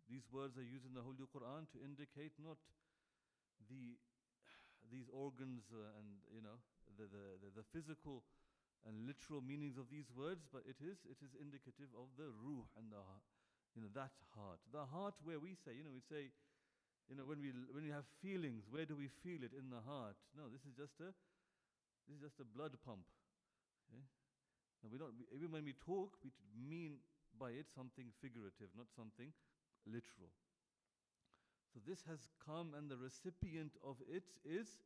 These words are used in the Holy Quran to indicate not these organs and the physical and literal meanings of these words, but it is indicative of the ruh and that heart. The heart where we say, we say, when we have feelings, where do we feel it? In the heart. No, this is just a blood pump. Okay? Now even when we talk, we mean by it something figurative, not something literal. So this has come, and the recipient of it is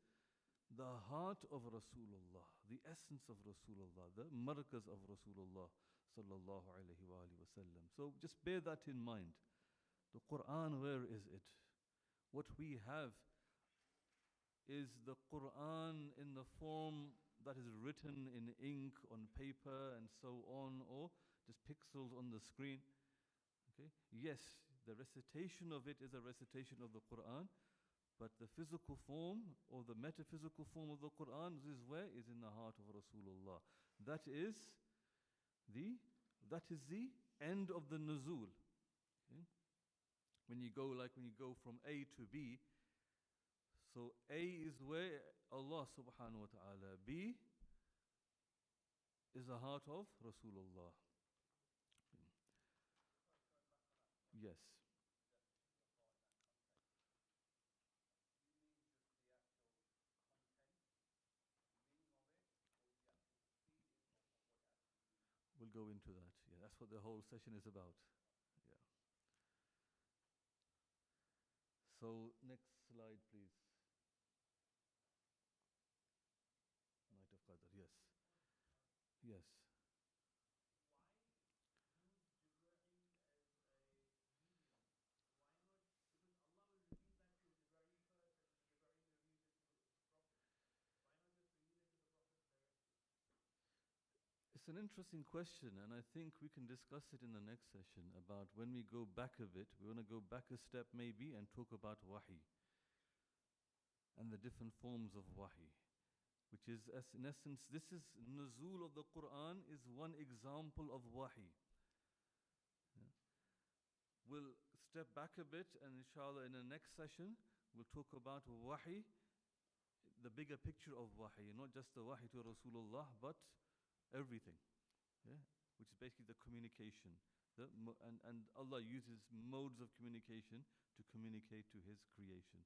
the heart of Rasulullah, the essence of Rasulullah, the markaz of Rasulullah sallallahu alaihi wasallam. So just bear that in mind. The Quran, where is it? What we have is the Quran in the form that is written in ink on paper and so on, or just pixels on the screen. Okay? Yes, the recitation of it is a recitation of the Quran, but the physical form or the metaphysical form of the Quran is where? Is in the heart of Rasulullah. That is the end of the nuzul. Okay? When you go from A to B, so A is where Allah subhanahu wa ta'ala, B is the heart of Rasulullah. Okay. Yes. Do you mean just the actual content, the meaning of it, or the actual feeling of what it actually means? We'll go into that. Yeah, that's what the whole session is about. Yeah. So next slide, please. Night of Qadr. Yes. Yes. Why use Jibreel as a medium? Why not? Because Allah will reveal that to Jibreel first, and Jibreel reveals it to the Prophet. Why not just reveal it to the Prophet directly? It's an interesting question, and I think we can discuss it in the next session about when we go back a bit. We want to go back a step maybe and talk about wahi and the different forms of wahi, which is, in essence, this is nuzul of the Quran is one example of wahi. Yeah. We'll step back a bit, and inshallah in the next session we'll talk about wahi, the bigger picture of wahi, not just the wahi to Rasulullah, but everything, yeah, which is basically the communication. And Allah uses modes of communication to communicate to His creation.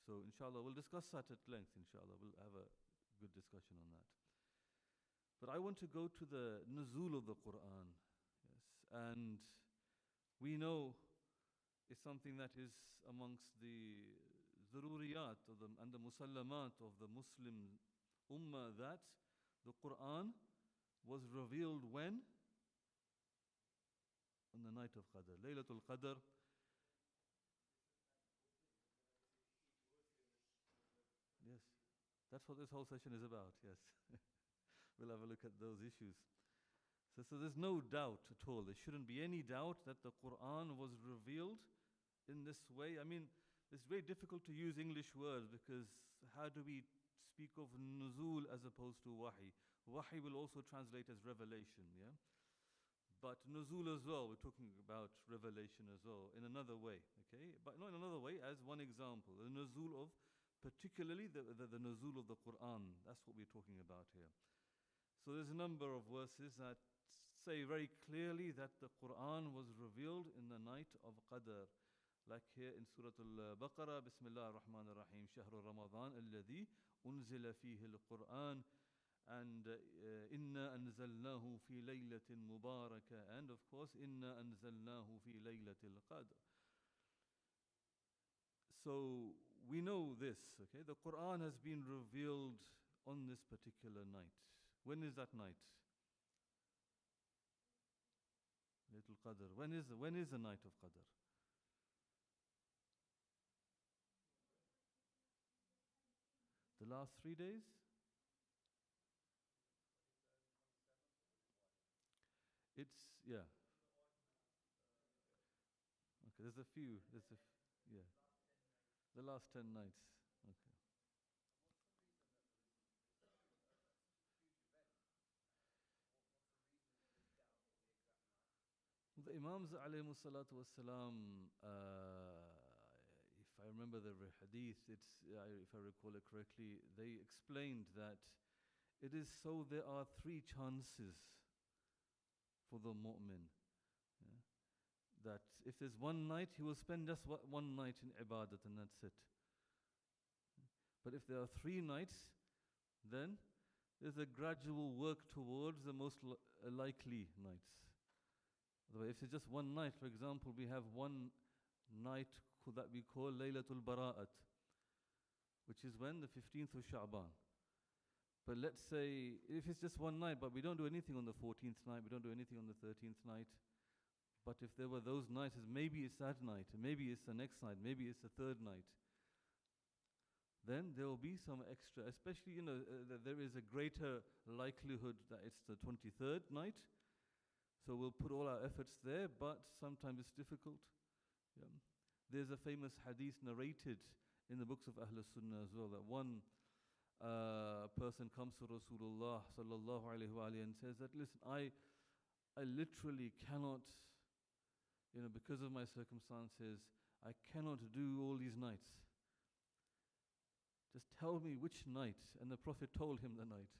So inshallah we'll discuss that at length. Inshallah we'll have a good discussion on that. But I want to go to the nuzul of the Quran. Yes, and we know it's something that is amongst the zaruriyat and the musallamat of the Muslim ummah, that the Quran was revealed when? On the night of Qadr, Laylatul Qadr. Yes, that's what this whole session is about, yes. We'll have a look at those issues. So there's no doubt at all, there shouldn't be any doubt that the Quran was revealed in this way. I mean, it's very difficult to use English words, because how do we speak of nuzul as opposed to wahi? Wahi will also translate as revelation, yeah? But nuzul as well, we're talking about revelation as well, in another way, okay? But not in another way, as one example. The nuzul of, particularly the nuzul of the Quran, that's what we're talking about here. So there's a number of verses that say very clearly that the Quran was revealed in the night of Qadr. Like here in Surah Al-Baqarah, Bismillah ar-Rahman ar-Rahim, Shahru Ramadan alladhi unzila fihi al-Quran, and Inna anzalnahu fi laylatin mubarakah, and of course Inna anzalnahu fi laylatil Qadr. So we know this, okay? The Quran has been revealed on this particular night. When is that night? Laylatul Qadr. When is the night of Qadr? The last 3 days? It's, yeah. Okay, there's a few. Yeah. The last 10 nights. Okay. What's the reason that there isn't? It's such a huge event. What's the reason that there's doubt on the exact night? The Imams alayhi salatu wassalam, if I remember the hadith, if I recall it correctly, they explained that it is so there are three chances for the mu'min. Yeah? That if there's one night, he will spend just one night in ibadat and that's it. But if there are 3 nights, then there's a gradual work towards the most likely nights. Otherwise, if it's just one night, for example, we have one night that we call Laylatul Bara'at, which is when? The 15th of Sha'ban. But let's say, if it's just one night, but we don't do anything on the 14th night, we don't do anything on the 13th night, but if there were those nights, maybe it's that night, maybe it's the next night, maybe it's the third night, then there will be some extra, especially, there is a greater likelihood that it's the 23rd night. So we'll put all our efforts there, but sometimes it's difficult. Yeah. There's a famous hadith narrated in the books of Ahl Sunnah as well, that one person comes to Rasulullah sallallahu alaihi wasallam and says that, listen, I literally cannot, because of my circumstances, I cannot do all these nights. Just tell me which night. And the Prophet told him the night.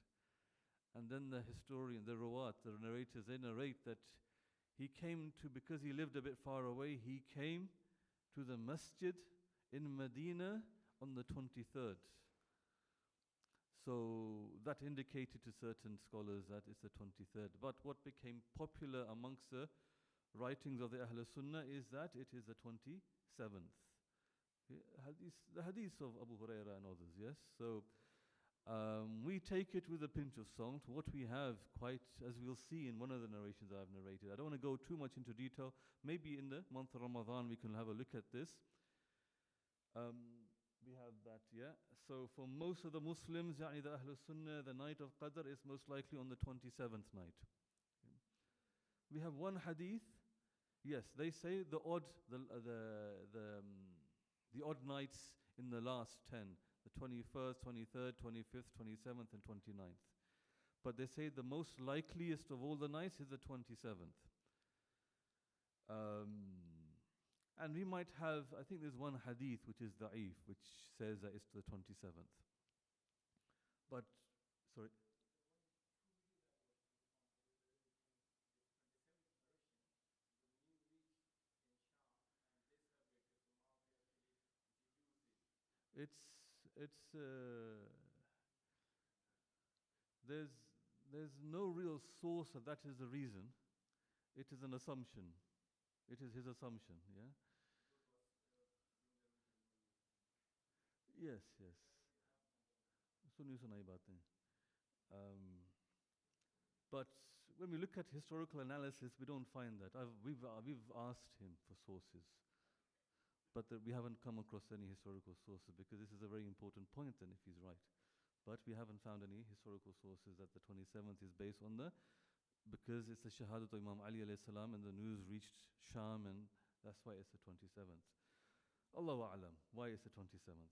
And then the historian, the rawat, the narrators, they narrate that he came to, because he lived a bit far away, he came to the Masjid in Medina on the 23rd. So that indicated to certain scholars that it's the 23rd. But what became popular amongst the writings of the Ahl Sunnah is that it is the 27th. The hadith of Abu Huraira and others, yes? So we take it with a pinch of salt. What we have, quite as we'll see in one of the narrations I've narrated. I don't want to go too much into detail. Maybe in the month of Ramadan we can have a look at this. We have that, yeah. So for most of the Muslims, the Ahlul Sunnah, the night of Qadr is most likely on the 27th night. We have one hadith. Yes, they say the odd nights in the last 10, the 21st, 23rd, 25th, 27th, and 29th. But they say the most likeliest of all the nights is the 27th. And we might have, I think there's one hadith which is da'if, which says that it's the 27th. But, sorry. There's no real source that that is the reason. It is an assumption. It is his assumption, yeah? Yes. But when we look at historical analysis, we don't find that. We've asked him for sources. But we haven't come across any historical sources, because this is a very important point then if he's right. But we haven't found any historical sources that the 27th is based on because it's the Shahadat of Imam Ali alayhi salam and the news reached Sham, and that's why it's the 27th. Allahu A'lam, why it's the 27th.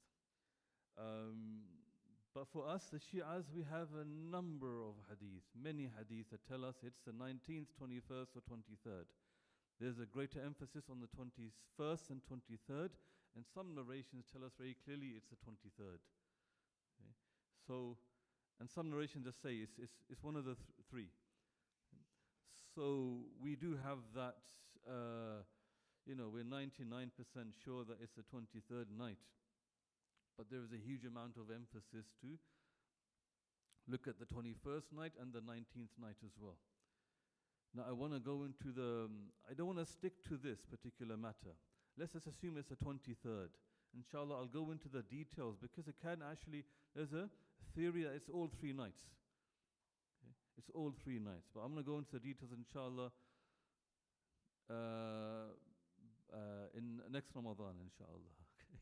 But for us, the Shi'as, we have a number of hadith, many hadith that tell us it's the 19th, 21st or 23rd. There's a greater emphasis on the 21st and 23rd, and some narrations tell us very clearly it's the 23rd. Okay? So, and some narrations just say it's one of the three. So we do have that, we're 99% sure that it's the 23rd night. But there is a huge amount of emphasis to look at the 21st night and the 19th night as well. Now I want to go into I don't want to stick to this particular matter. Let's just assume it's the 23rd. Inshallah, I'll go into the details, because it can actually, there's a theory that it's all 3 nights. Okay? It's all 3 nights. But I'm going to go into the details, inshallah, in next Ramadan, inshallah. Okay?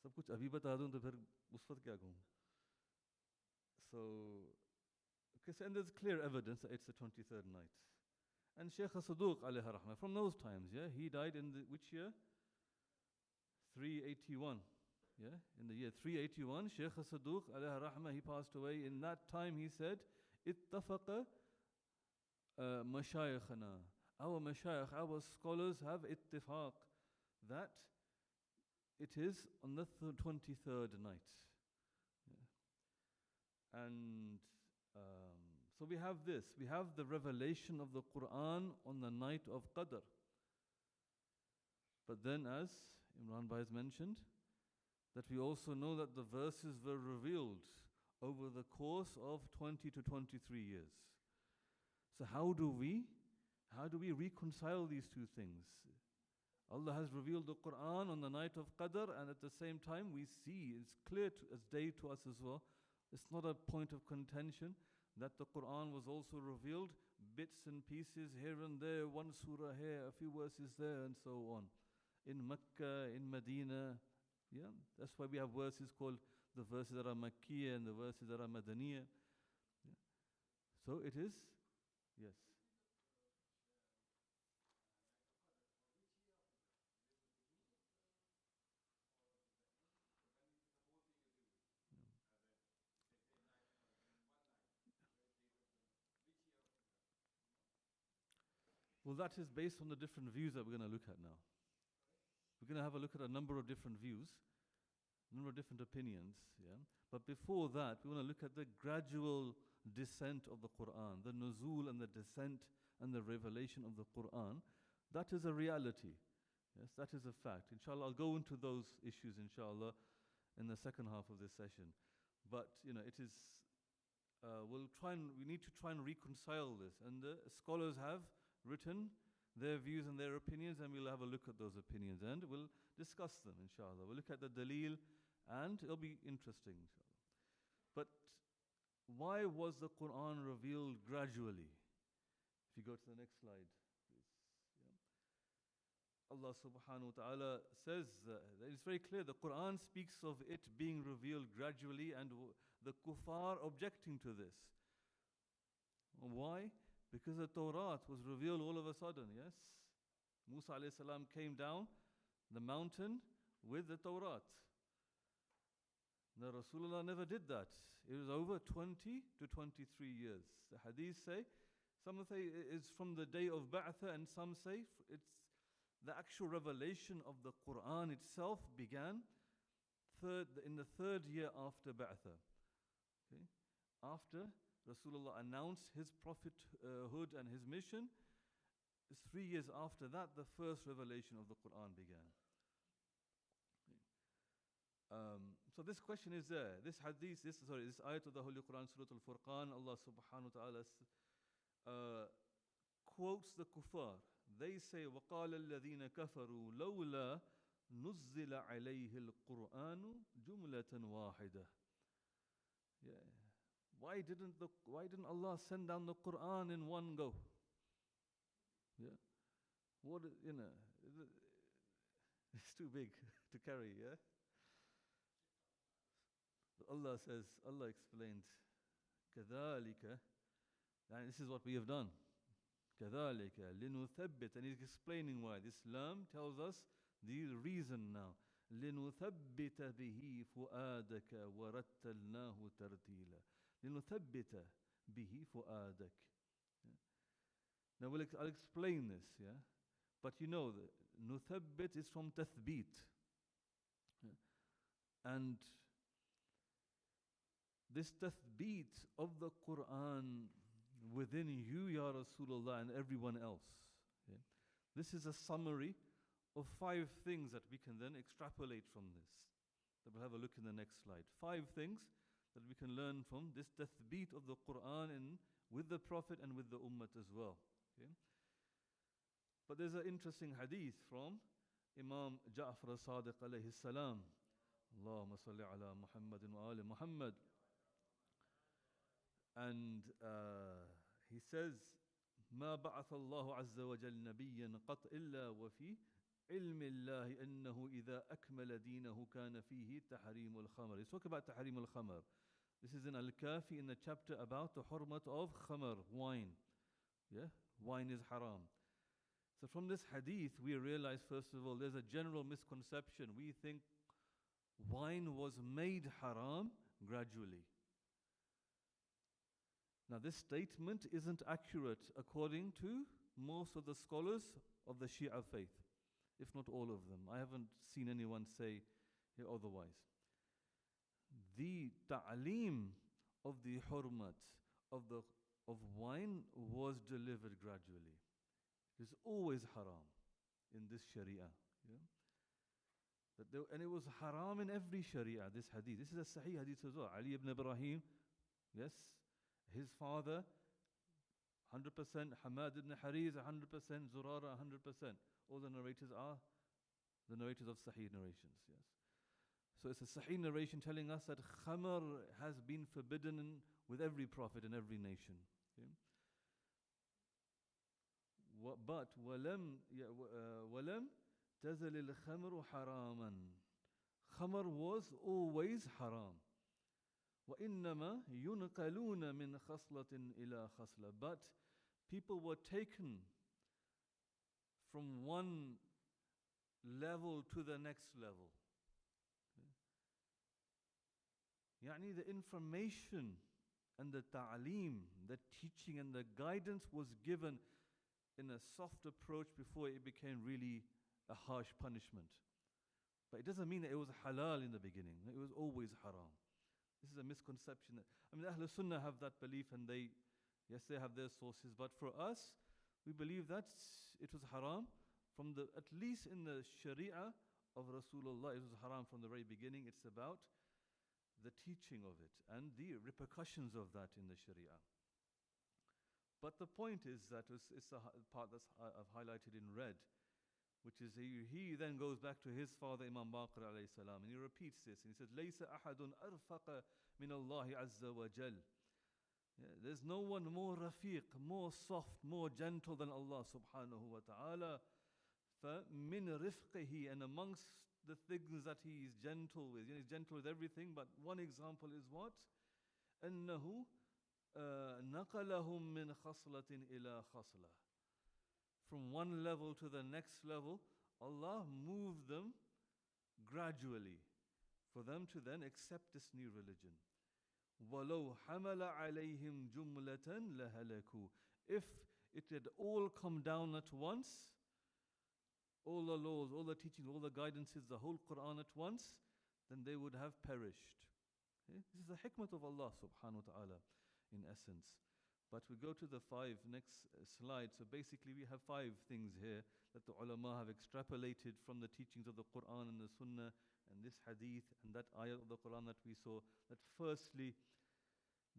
सब कुछ अभी बता दूं तो फिर उस वक्त क्या कहूं? So, and there's clear evidence that it's the 23rd night. And Shaykh Saduq alayhi rahmah, from those times, yeah, he died in which year? 381. Yeah, in the year 381, Shaykh Saduq alayhi rahmah, he passed away. In that time he said, اتفق مشايخنا our mashayikh, our scholars have ittifaq that it is on the 23rd night. Yeah. And so we have this. We have the revelation of the Quran on the night of Qadr. But then, as Imran Bhai has mentioned, that we also know that the verses were revealed over the course of 20 to 23 years. So how do we reconcile these two things? Allah has revealed the Quran on the night of Qadr, and at the same time we see, it's clear as day to us as well, it's not a point of contention that the Quran was also revealed, bits and pieces here and there, one surah here, a few verses there, and so on. In Mecca, in Medina, yeah, that's why we have verses called the verses that are Makkiyah and the verses that are Madaniyah. Yeah. So it is, yes. Well, that is based on the different views that we're going to look at now. We're going to have a look at a number of different views, a number of different opinions. Yeah? But before that, we want to look at the gradual descent of the Quran, the nuzul and the descent and the revelation of the Quran. That is a reality. Yes, that is a fact. Inshallah, I'll go into those issues, inshallah, in the second half of this session. But, it is, we need to try and reconcile this. And the scholars have written their views and their opinions, and we'll have a look at those opinions and we'll discuss them, inshallah. We'll look at the dalil and it'll be interesting, inshallah. But why was the Quran revealed gradually? If you go to the next slide, please. Yeah. Allah subhanahu wa ta'ala says, it's very clear, the Quran speaks of it being revealed gradually and the kuffar objecting to this. Why? Because the Torah was revealed all of a sudden, yes? Musa alayhi salam came down the mountain with the Torah. Now Rasulullah never did that. It was over 20 to 23 years. The hadith say, some say it's from the day of Ba'atha, and some say it's the actual revelation of the Quran itself began in the third year after Ba'atha. Okay? After Rasulullah announced his prophethood and his mission, it's 3 years after that the first revelation of the Quran began. So this question is there. This hadith, this ayat of the Holy Quran, Surah Al-Furqan, Allah subhanahu wa ta'ala quotes the kuffar. They say, وَقَالَ الَّذِينَ كَفَرُوا لَوْلَا نُزِّلَ عَلَيْهِ الْقُرْآنُ جُمْلَةً وَاحِدَةً. Yeah. Why didn't Allah send down the Quran in one go? Yeah. What, it's too big to carry, yeah? Allah says, Allah explained, كَذَلِكَ, and this is what we have done. كَذَلِكَ لِنُثَبِّتَ, and he's explaining why. This lam tells us the reason now. لِنُثَبِّتَ بِهِ فُؤَادَكَ وَرَتَّلْنَاهُ تَرْتِيلًا. لِنُثَبِّتَ بِهِ فُؤَادَكَ. Now I'll explain this, yeah? But that نُثَبِّت is from tathbit. Yeah? And this tathbit of the Quran within you, Ya Rasulullah, and everyone else. Okay? This is a summary of 5 things that we can then extrapolate from this. That we'll have a look in the next slide. 5 things that we can learn from this tathbit of the Quran with the Prophet and with the Ummah as well. Okay? But there's an interesting hadith from Imam Ja'far as-Sadiq alayhi salam. Allahumma salli ala Muhammadin wa ali Muhammad. And he says, ما بعث الله عز وجل نبيا قط إلا وفي علم الله أنه إذا أكمل دينه كان فيه تحريم الخمر. He's talking about تحريم الخمر. This is in Al-Kafi, in the chapter about the hurmat of khamar, wine. Yeah, wine is haram. So from this hadith, we realize, first of all, there's a general misconception. We think wine was made haram gradually. Now this statement isn't accurate according to most of the scholars of the Shia faith, if not all of them. I haven't seen anyone say otherwise. The ta'aleem of the hurmat of wine was delivered gradually. It is always haram in this Sharia. Yeah? And it was haram in every Sharia, this hadith. This is a Sahih hadith as well. Ali ibn Ibrahim, yes, his father, 100%, Hamad ibn Hariz, 100%, Zurara, 100%. All the narrators are the narrators of Sahih narrations, yes. So it's a Sahih narration telling us that khamr has been forbidden with every prophet in every nation. Okay? But وَلَمْ تَزَلِ الْخَمْرُ حَرَامًا. Khamr was always haram. وَإِنَّمَا يُنْقَلُونَ مِنْ خَصْلَةٍ إِلَى خَصْلَةٍ. But people were taken from one level to the next level. Yani the information and the ta'aleem, the teaching and the guidance was given in a soft approach before it became really a harsh punishment. But it doesn't mean that it was halal in the beginning. It was always haram. This is a misconception. Ahl Sunnah have that belief, and they have their sources. But for us, we believe that it was haram from at least in the Sharia of Rasulullah, it was haram from the very beginning. It's about the teaching of it and the repercussions of that in the Sharia. But the point is that it's the part that I've highlighted in red, which is he then goes back to his father Imam Baqir alayhi salam, and he repeats this, and he says, لَيْسَ أَحَدٌ أَرْفَقَ مِنَ اللَّهِ عَزَّ وَجَلٍ. There's no one more rafiq, more soft, more gentle than Allah subhanahu wa ta'ala. فَمِنْ رِفْقِهِ, and amongst the things that he is gentle with, he's gentle with everything, but one example is what? أَنَّهُ نَقَلَهُمْ مِنْ خَصْلَةٍ إِلَى خَصْلَةٍ. From one level to the next level, Allah moved them gradually for them to then accept this new religion. وَلَوْ حَمَلَ عَلَيْهِمْ جُمْلَةً لَهَلَكُوا. If it had all come down at once, all the laws, all the teachings, all the guidances, the whole Quran at once, then they would have perished. Okay? This is the hikmah of Allah subhanahu wa ta'ala in essence. But we go to the next slide. So basically we have 5 things here that the ulama have extrapolated from the teachings of the Quran and the Sunnah and this hadith and that ayah of the Quran that we saw. That firstly,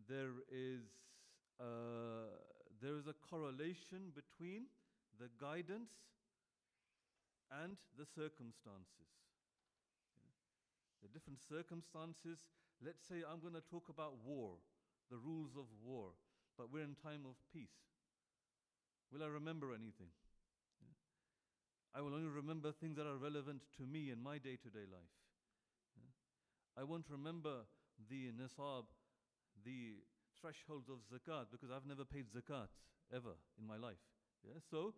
there is a correlation between the guidance and the circumstances. The different circumstances. Let's say I'm going to talk about war, the rules of war, but we're in time of peace. Will I remember anything? I will only remember things that are relevant to me in my day-to-day life. I won't remember the nisab, the thresholds of zakat, because I've never paid zakat ever in my life. So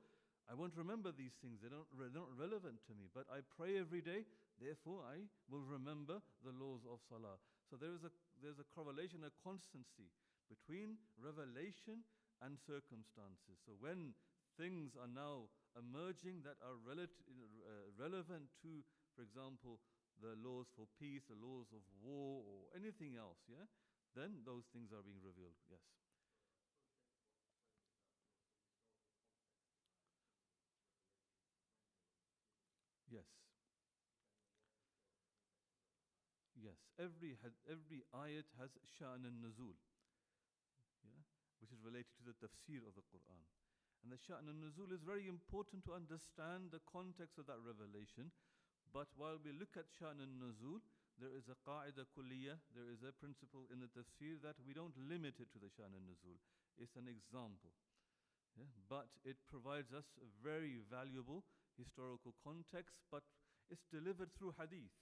I won't remember these things. They're not relevant to me. But I pray every day, therefore I will remember the laws of salah. So there's a correlation, a constancy between revelation and circumstances. So when things are now emerging that are relevant to, for example, the laws for peace, the laws of war, or anything else, then those things are being revealed. Yes. Yes. Yes. Every ayat has sha'n al-nuzul, which is related to the tafsir of the Quran. And the sha'n al-nuzul is very important to understand the context of that revelation. But while we look at sha'n al-nuzul, there is a qa'idah kulliyah, there is a principle in the tafsir that we don't limit it to the sha'n al-nuzul. It's an example. But it provides us a very valuable historical context, but it's delivered through hadith.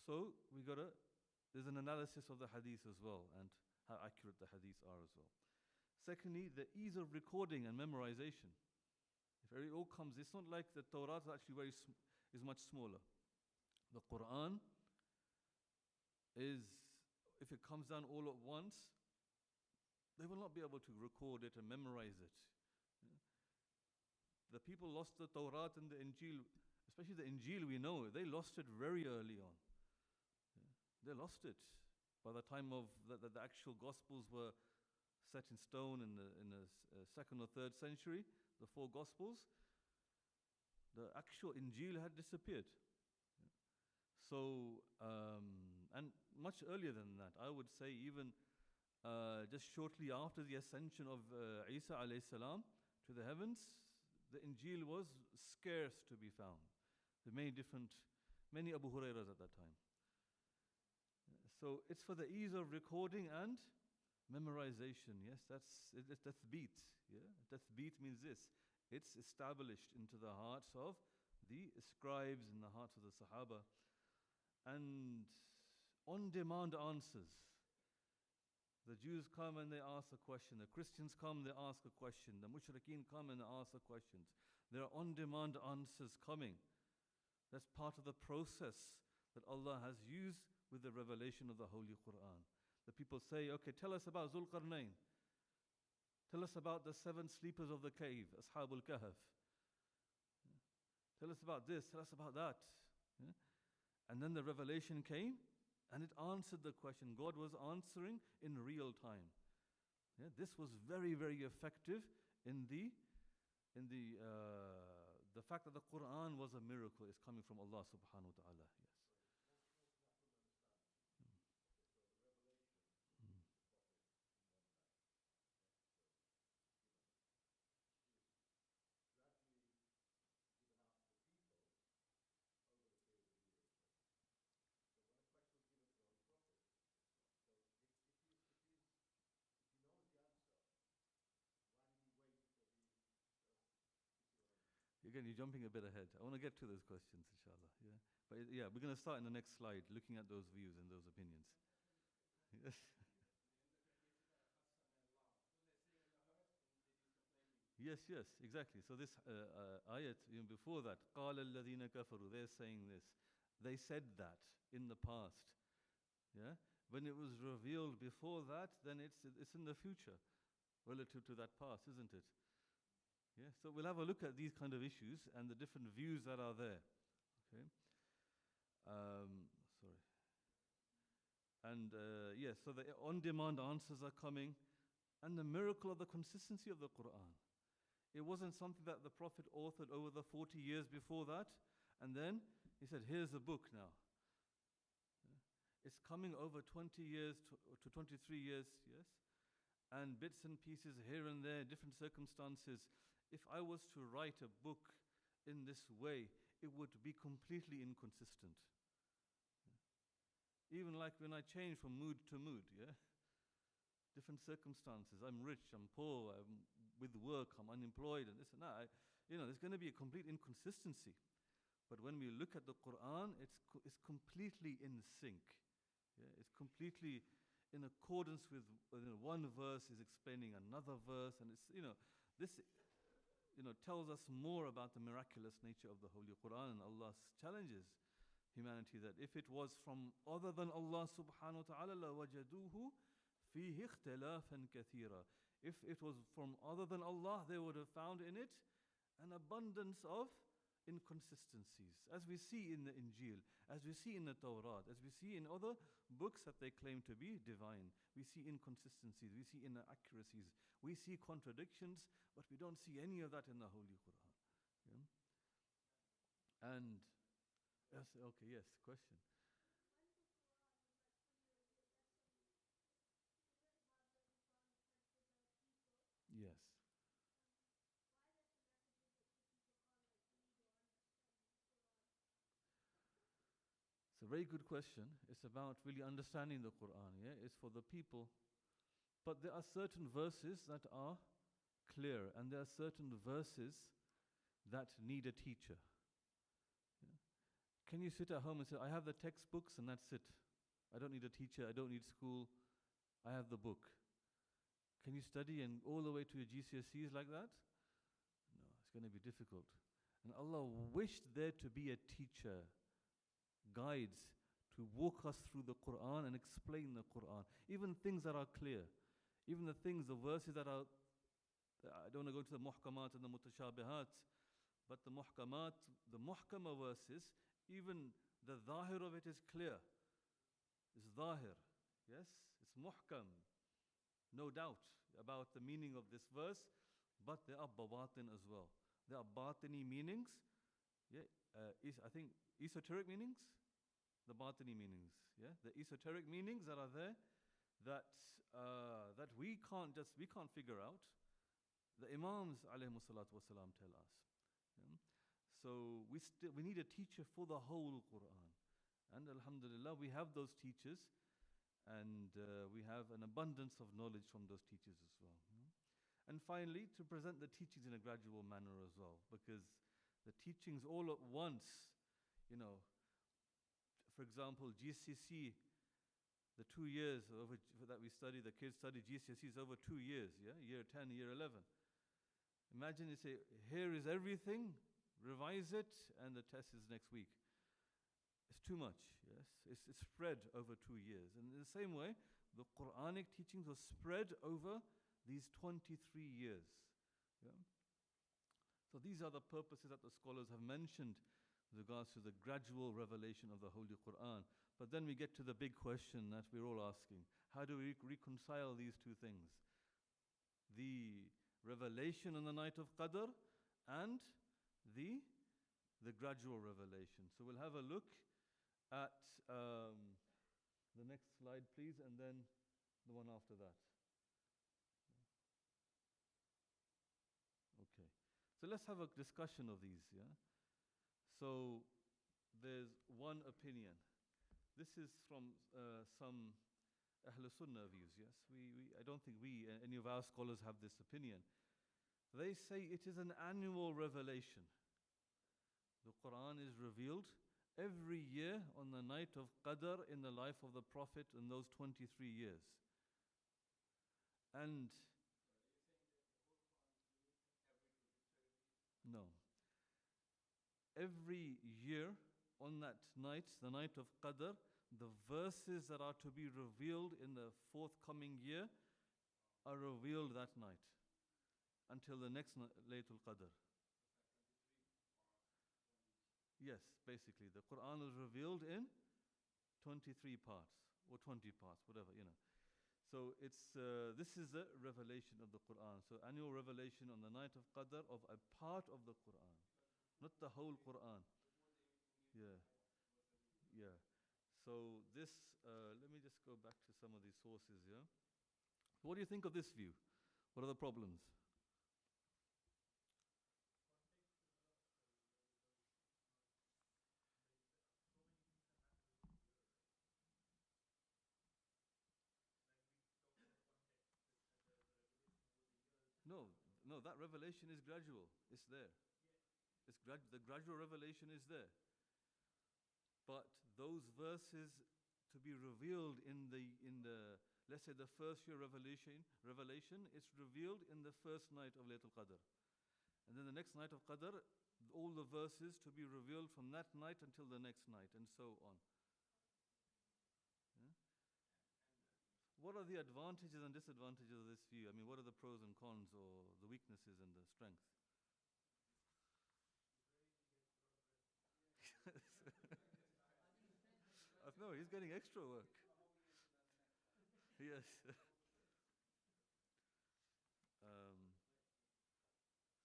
So there's an analysis of the hadith as well, and how accurate the hadith are as well. Secondly, the ease of recording and memorization. If it all comes, it's not like the Torah is actually is much smaller. The Quran is, if it comes down all at once, they will not be able to record it and memorize it. The people lost the Torah and the Injil, especially the Injil, we know, they lost it very early on. Yeah. They lost it. By the time of the actual Gospels were set in stone in the second or third century, the 4 Gospels, the actual Injil had disappeared. Yeah. So, and much earlier than that, I would say even just shortly after the ascension of Isa alayhi salam to the heavens, the Injil was scarce to be found. There were many Abu Hurairas at that time. So it's for the ease of recording and memorization. Yes, that's tathbeet. Yeah, tathbeet means this. It's established into the hearts of the scribes, in the hearts of the Sahaba, and on-demand answers. The Jews come and they ask a question. The Christians come, they ask a question. The Mushrikeen come and they ask the questions. There are on-demand answers coming. That's part of the process that Allah has used with the revelation of the Holy Quran. The people say, okay, tell us about Zulqarnain. Tell us about the 7 sleepers of the cave, Ashabul Kahf. Yeah. Tell us about this, tell us about that. Yeah. And then the revelation came and it answered the question. God was answering in real time. Yeah. This was very, very effective in the fact that the Quran was a miracle is coming from Allah subhanahu wa ta'ala. Yes. Again, you're jumping a bit ahead. I want to get to those questions, inshallah. Yeah, but yeah, we're going to start in the next slide, looking at those views and those opinions. Yes. Yes, exactly. So this ayat, even before that, قَالَ الَّذِينَ كَفَرُوا, they're saying this. They said that in the past. Yeah. When it was revealed before that, then it's in the future, relative to that past, isn't it? Yeah, so we'll have a look at these kind of issues and the different views that are there. Okay. Sorry. And yes, so the on-demand answers are coming, and the miracle of the consistency of the Quran. It wasn't something that the Prophet authored over the 40 years before that, and then he said, here's a book now. Yeah. It's coming over 20 years to 23 years, yes? And bits and pieces here and there, different circumstances. If I was to write a book in this way, it would be completely inconsistent. Yeah. Even like when I change from mood to mood, yeah? Different circumstances. I'm rich, I'm poor, I'm with work, I'm unemployed, and this and that. There's going to be a complete inconsistency. But when we look at the Quran, it's completely in sync. Yeah? It's completely in accordance with one verse is explaining another verse, and this tells us more about the miraculous nature of the Holy Quran, and Allah challenges humanity that if it was from other than Allah subhanahu wa ta'ala, لَوَجَدُوهُ فِيهِ اخْتِلَافًا كَثِيرًا. If it was from other than Allah, they would have found in it an abundance of inconsistencies, as we see in the Injil, as we see in the Torah, as we see in other books that they claim to be divine. We see inconsistencies, we see inaccuracies, we see contradictions, but we don't see any of that in the Holy Quran. Yeah? And yes, okay, yes, question. Yes. It's a very good question. It's about really understanding the Quran. Yeah, it's for the people. But there are certain verses that are clear, and there are certain verses that need a teacher. Yeah? Can you sit at home and say, I have the textbooks and that's it. I don't need a teacher, I don't need school, I have the book. Can you study and all the way to your GCSEs like that? No, it's going to be difficult. And Allah wished there to be a teacher, guides to walk us through the Quran and explain the Quran. Even things that are clear. Even the verses that are, I don't want to go into the muhkamat and the mutashabihat, But the muhkama verses, even the zahir of it is clear. It's zahir. Yes, it's muhkam. No doubt about the meaning of this verse, but there are bawatin as well. There are batini meanings. Yeah, I think esoteric meanings, the batini meanings. Yeah, the esoteric meanings that are there, that we can't figure out. The Imams alayhimu salatu wasalam tell us. Yeah? So we need a teacher for the whole Quran, and alhamdulillah we have those teachers, and we have an abundance of knowledge from those teachers as well. Yeah? And finally, to present the teachings in a gradual manner as well, because the teachings all at once, for example, GCSE, the 2 years that we study, the kids study GCSE is over 2 years, yeah? Year 10, year 11. Imagine you say, here is everything, revise it, and the test is next week. It's too much, yes? It's spread over 2 years. And in the same way, the Quranic teachings are spread over these 23 years. Yeah? So these are the purposes that the scholars have mentioned with regards to the gradual revelation of the Holy Quran. But then we get to the big question that we're all asking. How do we reconcile these two things? The revelation on the night of Qadr and the gradual revelation. So we'll have a look at the next slide, please, and then the one after that. Okay. So let's have a discussion of these, yeah? So there's one opinion. This is from some Ahl Sunnah views, yes? I don't think any of our scholars have this opinion. They say it is an annual revelation. The Quran is revealed every year on the night of Qadr in the life of the Prophet in those 23 years. And no. Every year on that night, the night of Qadr, the verses that are to be revealed in the forthcoming year are revealed that night until the next Laylatul Qadr. Yes, basically. The Quran is revealed in 23 parts or 20 parts, whatever, So this is the revelation of the Quran. So annual revelation on the night of Qadr of a part of the Quran, not the whole Quran. Yeah. So this, let me just go back to some of these sources, yeah? What do you think of this view? What are the problems? No, that revelation is gradual. It's there. The gradual revelation is there. But those verses to be revealed in the let's say the first year revelation, it's revealed in the first night of Laylatul Qadr. And then the next night of Qadr, all the verses to be revealed from that night until the next night, and so on. Yeah? What are the advantages and disadvantages of this view? I mean, what are the pros and cons, or the weaknesses and the strengths? No, he's getting extra work. Yes.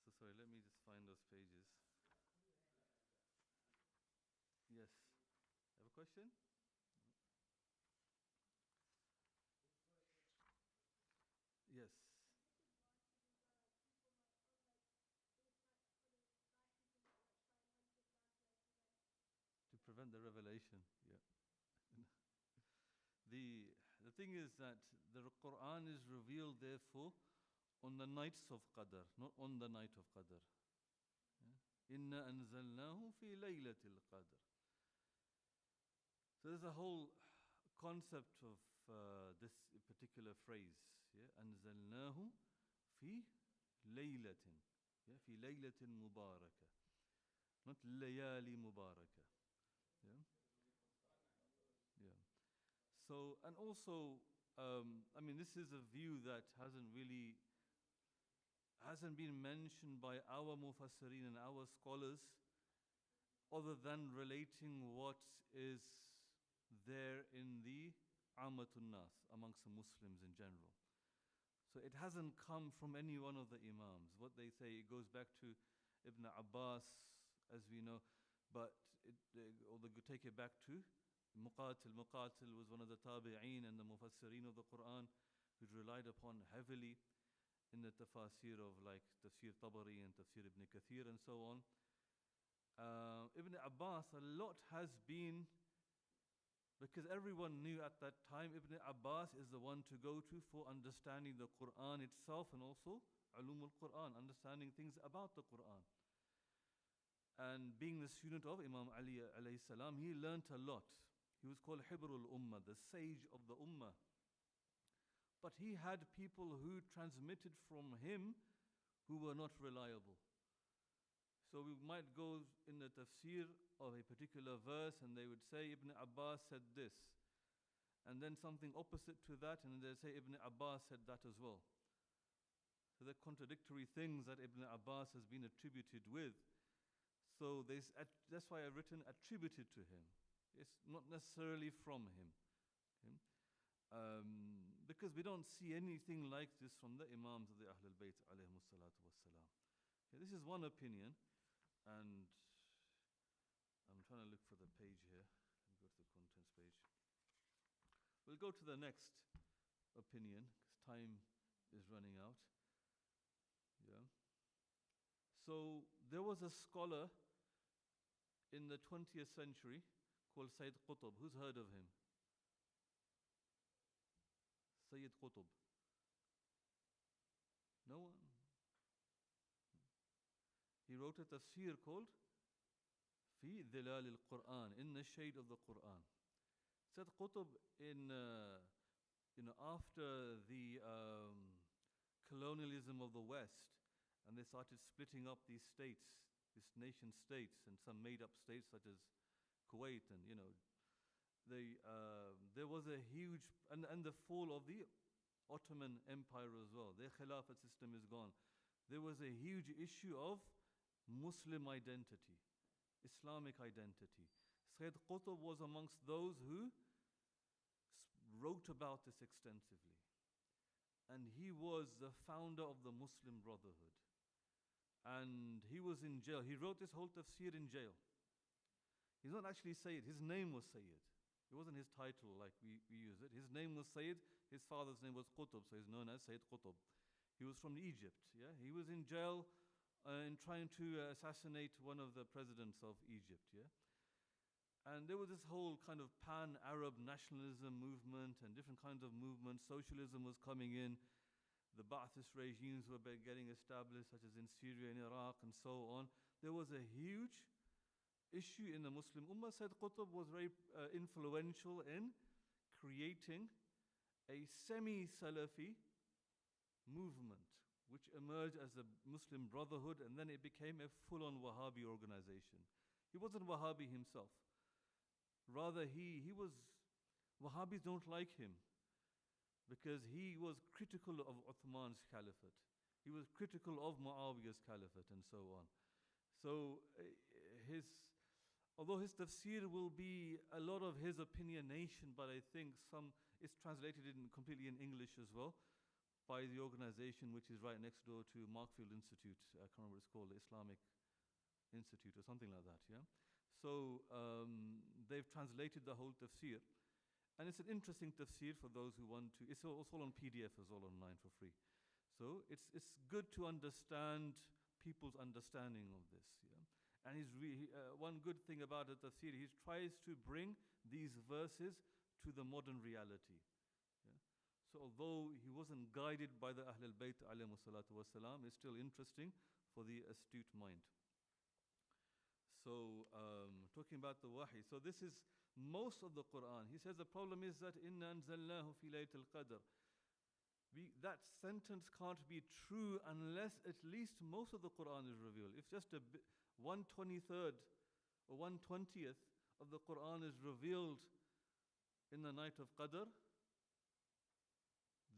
So sorry, let me just find those pages. Yes. Have a question? Yes. To prevent the revelation, yeah. The thing is that the Quran is revealed, therefore, on the nights of Qadr, not on the night of Qadr. Inna anzalnahu fi laylatil Qadr. So there's a whole concept of this particular phrase. Yeah? Anzalnahu fi laylatin. Yeah? Fi laylatin mubarakah. Not layali mubarakah. Yeah? Yeah. So, and also, I mean, this is a view that hasn't really hasn't been mentioned by our mufassirin and our scholars other than relating what is there in the Ammatun Nas, amongst the Muslims in general. So it hasn't come from any one of the Imams. What they say, it goes back to Ibn Abbas, as we know, but or they take it back to Muqatil. Muqatil was one of the Tabi'een and the Mufassirin of the Quran, who's relied upon heavily in the tafsir of like Tafsir Tabari and Tafsir Ibn Kathir and so on. Ibn Abbas, a lot has been, because everyone knew at that time Ibn Abbas is the one to go to for understanding the Quran itself and also ulum al-Quran, understanding things about the Quran. And being the student of Imam Ali alayhi salam, he learnt a lot. He was called Hibrul Ummah, the sage of the Ummah. But he had people who transmitted from him who were not reliable. So we might go in the tafsir of a particular verse and they would say Ibn Abbas said this. And then something opposite to that, and they say Ibn Abbas said that as well. So they're contradictory things that Ibn Abbas has been attributed with. So that's why I've written attributed to him. It's not necessarily from him. Okay? Because we don't see anything like this from the Imams of the Ahlul Bayt alayhimus salatu wassalam. Okay, this is one opinion, and I'm trying to look for the page here. Let me go to the contents page. We'll go to the next opinion, because time is running out. Yeah. So there was a scholar in the 20th century called Sayyid Qutb. Who's heard of him? Sayyid Qutb. No one? He wrote a tafsir called Fi Dhilal al-Quran, in the shade of the Quran. Sayyid Qutb, after the colonialism of the West, and they started splitting up these states, these nation states, and some made-up states such as Kuwait, and there was a huge, and the fall of the Ottoman Empire as well. Their Khilafat system is gone. There was a huge issue of Muslim identity, Islamic identity. Sayyid Qutb was amongst those who wrote about this extensively. And he was the founder of the Muslim Brotherhood. And he was in jail. He wrote this whole tafsir in jail. He's not actually Sayyid. His name was Sayyid. It wasn't his title like we use it. His name was Sayyid. His father's name was Qutb, so he's known as Sayyid Qutb. He was from Egypt. Yeah, he was in jail in trying to assassinate one of the presidents of Egypt. Yeah, and there was this whole kind of pan-Arab nationalism movement and different kinds of movements. Socialism was coming in. The Ba'athist regimes were getting established, such as in Syria and Iraq and so on. There was a huge issue in the Muslim Ummah. Sayyid Qutb was very influential in creating a semi-Salafi movement, which emerged as the Muslim Brotherhood, and then it became a full-on Wahhabi organization. He wasn't Wahhabi himself. Rather, he was, Wahhabis don't like him because he was critical of Uthman's caliphate. He was critical of Muawiyah's caliphate and so on. So although his tafsir will be a lot of his opinionation, but I think it's translated completely in English as well by the organization which is right next door to Markfield Institute. I can't remember what it's called, the Islamic Institute or something like that, yeah? So they've translated the whole tafsir. And it's an interesting tafsir for those who want to. It's also on PDF as well online for free. So it's good to understand people's understanding of this. Yeah? And one good thing about the tafsir, he tries to bring these verses to the modern reality. Yeah? So although he wasn't guided by the Ahlul Bayt alayhimu salatu wasalam, it's still interesting for the astute mind. So talking about the wahi, so this is most of the Quran. He says the problem is that inna anzalnahu fi laylatil qadr. That sentence can't be true unless at least most of the Quran is revealed. If just 1/23 or 1/20th of the Quran is revealed in the night of Qadr,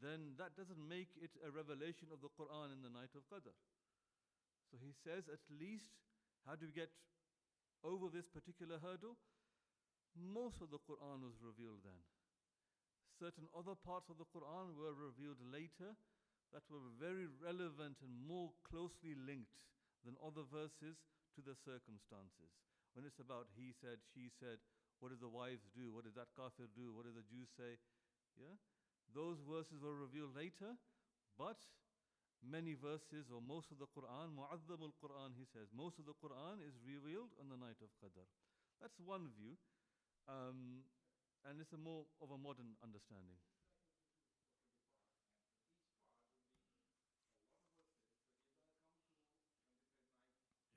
then that doesn't make it a revelation of the Quran in the night of Qadr. So he says, at least, how do we get over this particular hurdle? Most of the Quran was revealed then. Certain other parts of the Quran were revealed later that were very relevant and more closely linked than other verses to the circumstances. When it's about he said, she said, what did the wives do? What did that kafir do? What did the Jews say? Yeah? Those verses were revealed later, but many verses or most of the Quran, mu'azzamul Quran, he says, most of the Quran is revealed on the night of Qadr. That's one view, and it's a more of a modern understanding.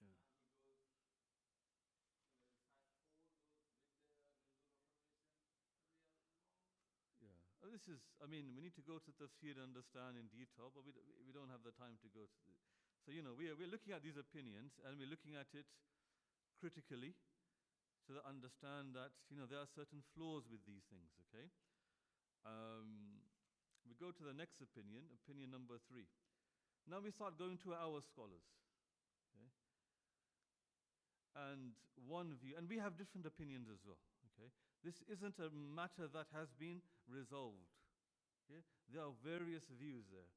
Yeah. Yeah. This is, I mean, we need to go to tafsir and understand in detail, but we don't have the time to go to the, so, we're looking at these opinions and we're looking at it critically to understand that, there are certain flaws with these things, okay? We go to the next opinion, opinion number 3. Now we start going to our scholars, okay? And one view, and we have different opinions as well, okay? This isn't a matter that has been resolved. Okay? There are various views there.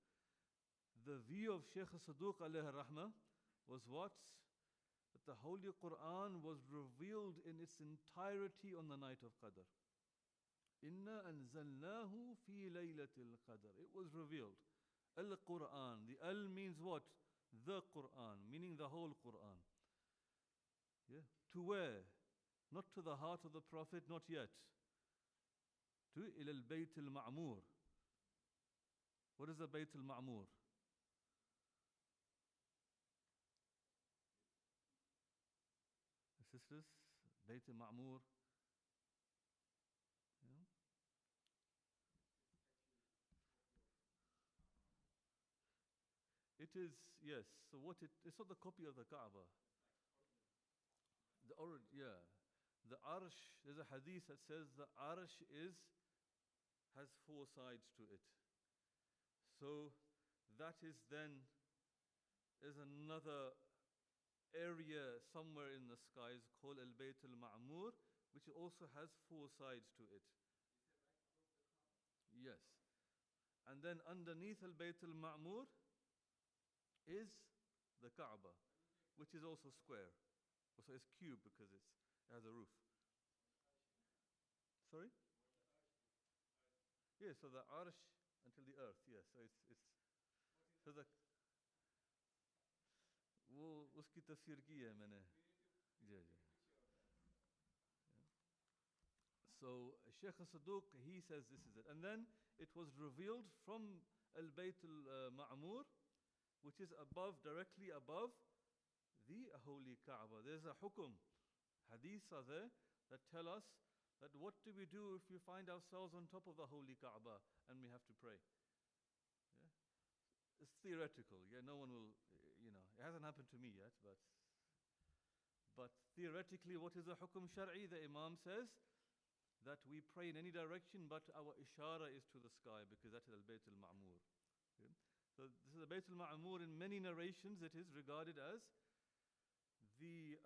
The view of Shaykh Saduq alayhi rahmah was what? That the Holy Quran was revealed in its entirety on the night of Qadr. Inna anzalnahu fi laylatil Qadr. It was revealed. Al-Quran. The al means what? The Quran, meaning the whole Quran. Yeah. To where? Not to the heart of the Prophet, not yet. To ila al-Bayt al-Ma'mur. What is the Bayt al-Ma'mur? Sisters, Bayt al-Ma'mur. Yeah. It is, yes. So it's not the copy of the Kaaba. Yeah. The Arsh, there's a hadith that says the Arsh has 4 sides to it. So that is then, there's another area somewhere in the skies called Al-Bayt al-Ma'mur, which also has 4 sides to it. Yes. And then underneath Al-Bayt al-Ma'mur is the Kaaba, which is also square. So it's cube because it has a roof. Sorry? Yeah, so the Arsh until the earth, yes. So it's so the वो उसकी तफसीर की है मैंने जी जी. So Shaykh Saduq, he says this is it. And then it was revealed from Al-Bayt al-Ma'mur, which is directly above the Holy Kaaba. There's a hukum. Hadiths are there that tell us that what do we do if we find ourselves on top of the Holy Kaaba and we have to pray? Yeah? It's theoretical. Yeah, no one will, it hasn't happened to me yet, but theoretically, what is the hukum shar'i? The Imam says that we pray in any direction, but our ishara is to the sky because that is Al-Bayt al-Ma'mur. Okay? So this is the Bayt al-Ma'mur. In many narrations, it is regarded as the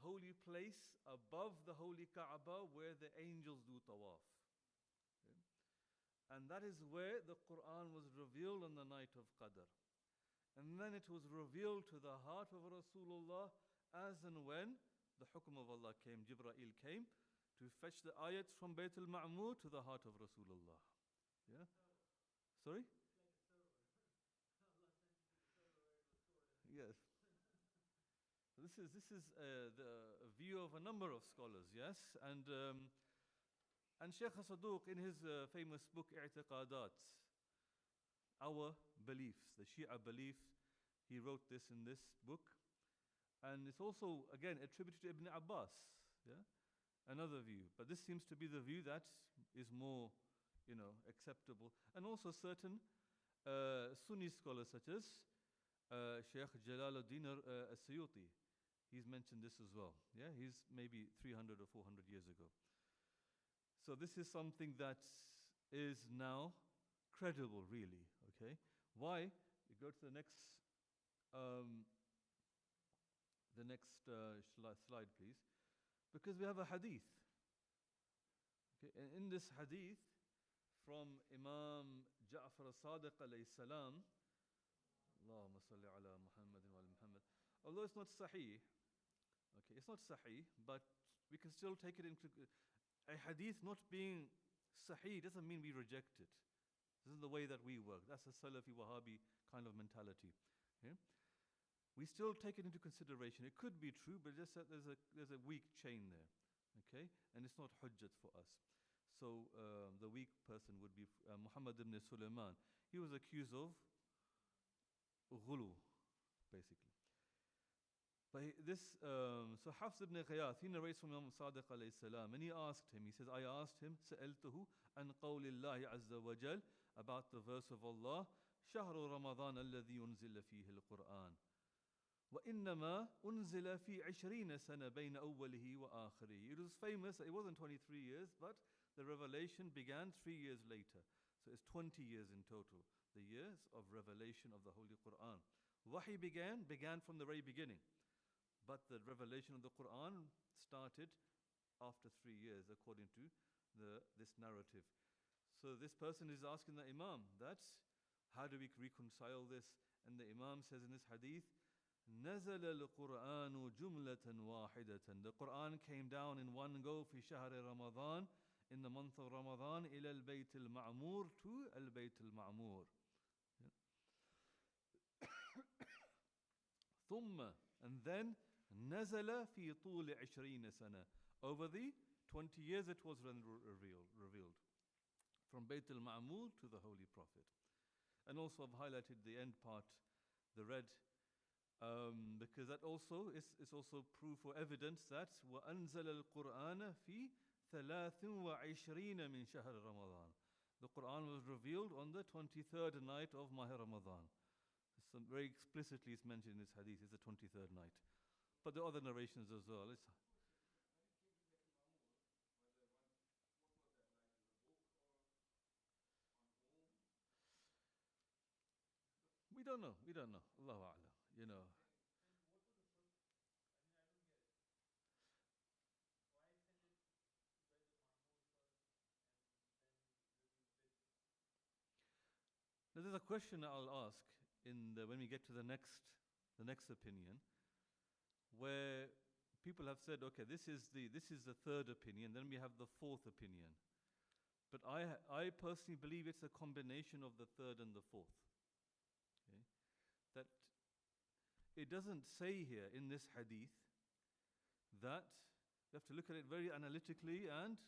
holy place above the Holy Kaaba where the angels do tawaf. Okay? And that is where the Quran was revealed on the night of Qadr. And then it was revealed to the heart of Rasulullah as and when the hukum of Allah came, Jibreel came to fetch the ayats from Bayt al-Ma'mur to the heart of Rasulullah. Yeah? Sorry? It's like a server. Allah sent it to the server where it was stored. Yes. This is the view of a number of scholars, yes? And Shaykh Saduq in his famous book, I'tiqadat, Our Beliefs, the Shia belief, he wrote this in this book. And it's also, again, attributed to Ibn Abbas, yeah? Another view. But this seems to be the view that is more, acceptable. And also certain Sunni scholars such as Shaykh Jalaluddin as-Suyuti. He's mentioned this as well. Yeah, he's maybe 300 or 400 years ago. So this is something that is now credible, really. Okay, why? You go to the next slide, please, because we have a hadith. Okay, and in this hadith from Imam Ja'far as-Sadiq alayhi salam, Allahumma salli ala Muhammadin wa ala Muhammad. Although it's not sahih, okay, it's not sahih, but we can still take it into a hadith not being sahih doesn't mean we reject it. This is the way that we work. That's a Salafi Wahhabi kind of mentality. Yeah? We still take it into consideration. It could be true, but just that there's a weak chain there, okay? And it's not hujjat for us. So the weak person would be Muhammad ibn Sulaiman. He was accused of ghulu, basically. But so Hafs ibn Ghiyath, he narrates from Imam Sadiq alayhi salam, and he asked him, he says, I asked him, سألته عن قول الله عز وجل, about the verse of Allah, شهر رمضان الذي أنزل فيه القرآن وإنما أنزل في 20 سنة بين أوله وآخره. It was famous, it wasn't 23 years, but the revelation began 3 years later. So it's 20 years in total, the years of revelation of the Holy Quran. Wahi began from the very beginning. But the revelation of the Quran started after 3 years, according to this narrative. So this person is asking the Imam, how do we reconcile this? And the Imam says in this hadith, نزل القرآن جملة واحدة. The Quran came down in one go في شهر رمضان, in the month of Ramadan, إلى البيت المعمور, to البيت المعمور. ثم, and then نزل في طول 20 سنة. Over the 20 years it was revealed. From Bayt al-Ma'mur to the Holy Prophet. And also I've highlighted the end part, the red, because that also is also proof or evidence that وَأَنزَلَ الْقُرْآنَ فِي 23 من شهر رمضان. The Quran was revealed on the 23rd night of Mahr Ramadan. Very explicitly it's mentioned in this hadith, it's the 23rd night. But the other narrations as well. We don't know. Allahu A'lam. And what was the first? I mean, I don't get it. Why send it to Bayt al-Ma'mur first and then reveal this? Now there's a question I'll ask when we get to the next opinion, where people have said, okay, this is the third opinion, then we have the fourth opinion. But I personally believe it's a combination of the third and the fourth. Okay? That it doesn't say here in this hadith that you have to look at it very analytically and,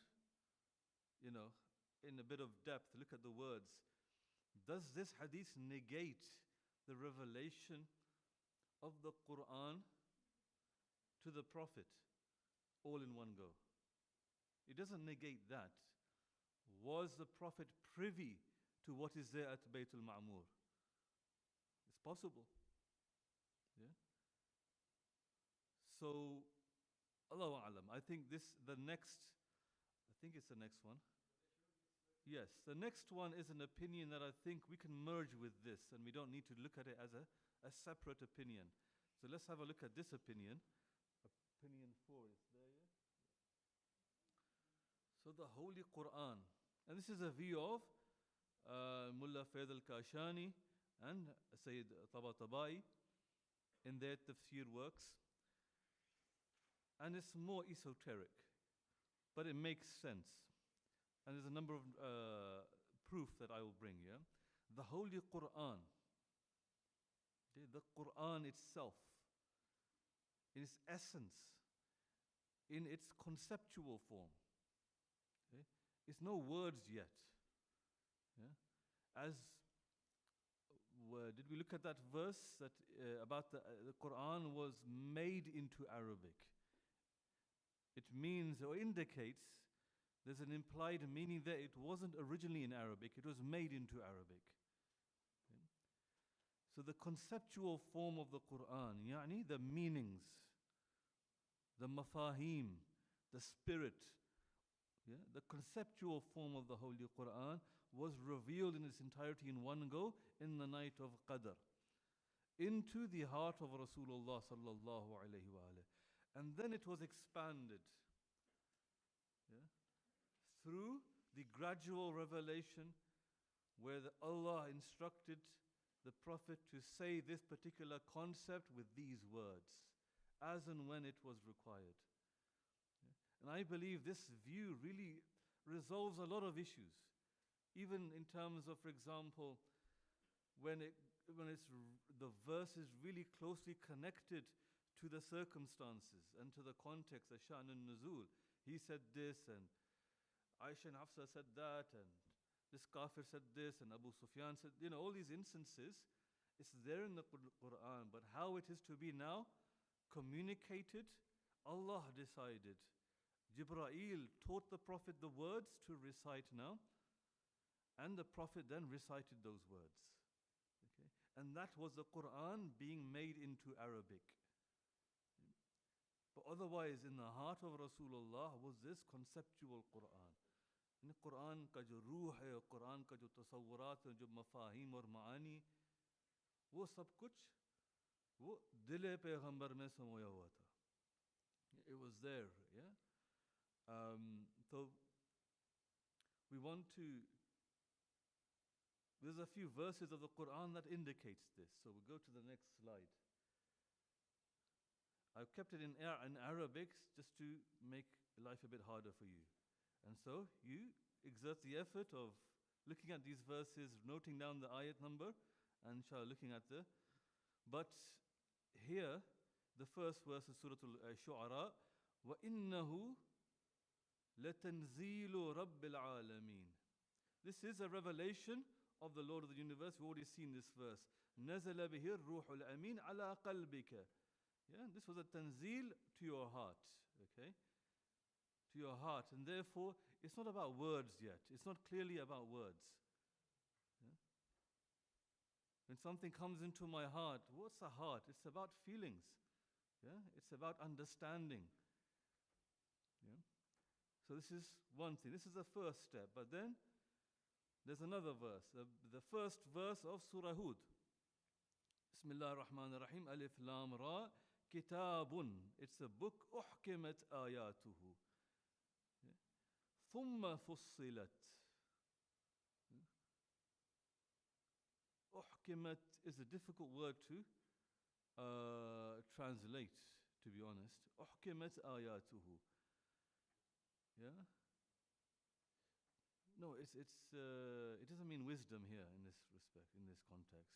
in a bit of depth, look at the words. Does this hadith negate the revelation of the Quran to the Prophet all in one go? It doesn't negate that. Was the Prophet privy to what is there at Bayt al-Ma'mur? It's possible. Yeah. So, Allahu A'lam. I think it's the next one. Yes, the next one is an opinion that I think we can merge with this, and we don't need to look at it as a separate opinion. So let's have a look at this opinion. Opinion 4 is there, yeah? So the Holy Quran, and this is a view of Mullah Faid al-Kashani and Sayyid Tabatabai in their tafsir works. And it's more esoteric, but it makes sense. And there's a number of proof that I will bring, yeah? The Holy Quran, the Quran itself, in its essence, in its conceptual form, okay? It's no words yet. Yeah? Did we look at that verse that about the Quran was made into Arabic? It means or indicates there's an implied meaning that it wasn't originally in Arabic, it was made into Arabic. Okay? So the conceptual form of the Quran, yani the meanings, the mafahim, the spirit, yeah? The conceptual form of the Holy Quran was revealed in its entirety in one go in the night of Qadr into the heart of Rasulullah sallallahu alayhi wa alayhi. And then it was expanded, yeah, through the gradual revelation where Allah instructed the Prophet to say this particular concept with these words, as and when it was required. Yeah. And I believe this view really resolves a lot of issues, even in terms of, for example, when the verse is really closely connected to the circumstances and to the context, the sha'n al-nuzul. He said this, and Aisha and Hafsa said that, and this kafir said this, and Abu Sufyan said, all these instances, it's there in the Quran, but how it is to be now communicated, Allah decided. Jibreel taught the Prophet the words to recite now, and the Prophet then recited those words. Okay? And that was the Quran being made into Arabic. But otherwise, in the heart of Rasulullah was this conceptual Quran. In Quran ka jo ruh hai, Quran ka jo tasawwurat hai, jo mafahim aur maani, wo sab kuch, wo dil-e Payghambar mein samoya hua tha. It was there, yeah? So, we want to, there's a few verses of the Quran that indicates this. So we'll go to the next slide. I've kept it in Arabic just to make life a bit harder for you. And so you exert the effort of looking at these verses, noting down the ayat number, and inshallah looking at the. But here, the first verse is Surah Al-Shu'ara, وَإِنَّهُ لَتَنْزِيلُ رَبِّ الْعَالَمِينَ. This is a revelation of the Lord of the universe. We've already seen this verse. نَزَلَ بِهِ الرُّوحُ الْأَمِينَ عَلَىٰ قَلْبِكَ. Yeah, this was a tanzeel to your heart, okay? To your heart. And therefore, it's not about words yet. It's not clearly about words. Yeah? When something comes into my heart, what's a heart? It's about feelings. Yeah? It's about understanding. Yeah? So this is one thing. This is the first step. But then, there's another verse. The first verse of Surah Hud. Bismillah ar-Rahman ar-Rahim. Alif Lam Ra. Kitabun. It's a book. Uhkimat ayatuhu. Thumma fussilat. Uhkimat is a difficult word to translate, to be honest. Uhkimat ayatuhu. Yeah? No, it doesn't mean wisdom here in this respect, in this context.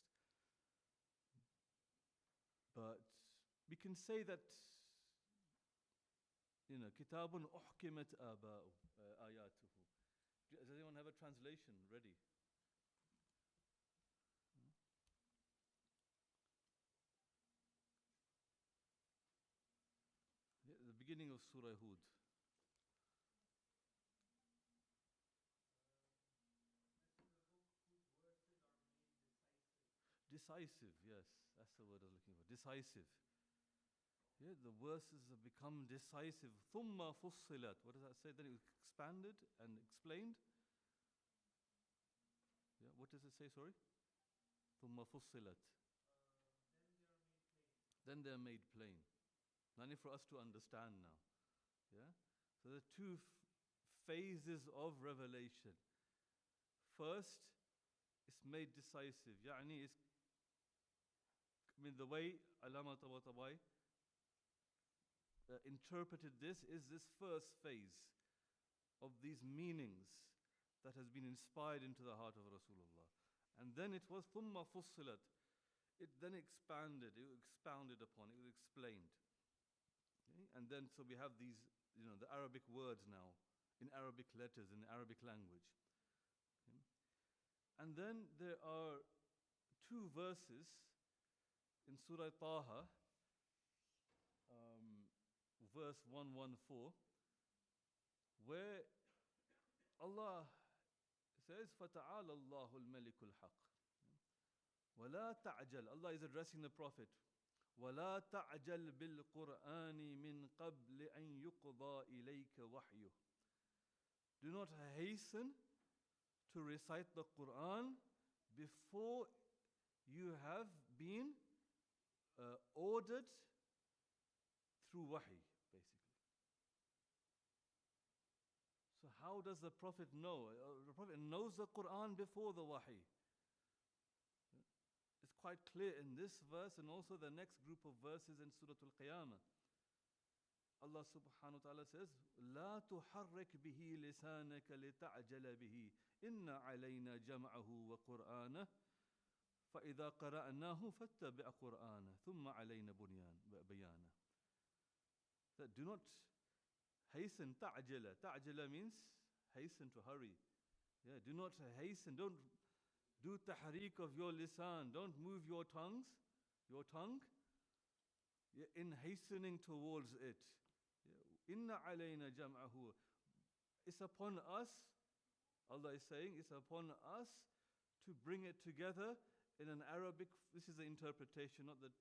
But we can say that, kitabun uhkimat ayatuhu. Does anyone have a translation ready? Yeah, the beginning of Surah Hud. This is a book whose verses are made decisive. Decisive, yes, that's the word I was looking for. Decisive. Yeah, the verses have become decisive. Thumma fussilat. What does that say? Then it was expanded and explained. Yeah, what does it say? Sorry. Thumma fussilat. Then they are made plain. Now, only for us to understand now. Yeah. So there are two phases of revelation. First, it's made decisive. يعني it's, the way Allama Tabatabai interpreted this is this first phase of these meanings that has been inspired into the heart of Rasulullah. And then it was ثُمَّ فُصِّلَتْ. It then expanded, it was expounded upon, it was explained. Okay? And then so we have these, the Arabic words now, in Arabic letters, in the Arabic language. Okay? And then there are two verses in Surah Taha, verse 114, where Allah says, فَتَعَالَى اللَّهُ الْمَلِكُ الْحَقِّ وَلَا تَعْجَلْ. Allah is addressing the Prophet. وَلَا تَعْجَلْ بِالْقُرْآنِ مِنْ قَبْلِ أَنْ يُقْضَى إِلَيْكَ وَحْيُهُ. Do not hasten to recite the Quran before you have been ordered through wahi, basically. So how does the Prophet know? The Prophet knows the Quran before the wahi. It's quite clear in this verse and also the next group of verses in Surah Al-Qiyamah. Allah subhanahu wa ta'ala says, لا تحرك به لسانك لتعجل به إن علينا جمعه وقرآنه فإذا قرأناه فاتبع قرآنه ثم علينا بيانه. That do not hasten, ta'jala. Ta'jala means hasten, to hurry. Yeah, do not hasten, don't do tahriq of your lisan, don't move your tongue, in hastening towards it. Inna alayna jam'ahu. It's upon us, Allah is saying, it's upon us to bring it together in an Arabic, this is the interpretation, not the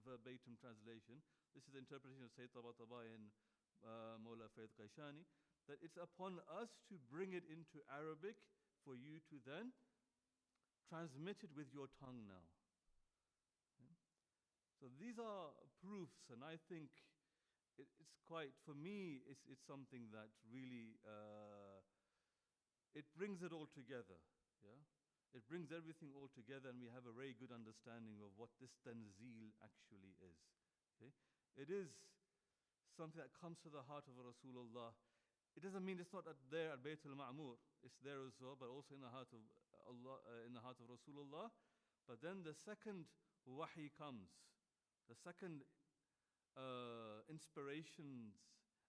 verbatim translation. This is the interpretation of Sayyid Tabatabai and Mawla Fayyid Qaishani, that it's upon us to bring it into Arabic for you to then transmit it with your tongue now. Yeah? So these are proofs, and I think it's quite, for me, it's something that really, it brings it all together. Yeah? It brings everything all together, and we have a very good understanding of what this tanzeel actually is. Okay? It is something that comes to the heart of Rasulullah. It doesn't mean it's not there at Bayt al-Ma'mur. It's there as well, but also in the heart of Allah, in the heart of Rasulullah. But then the second wahi comes, the second inspirations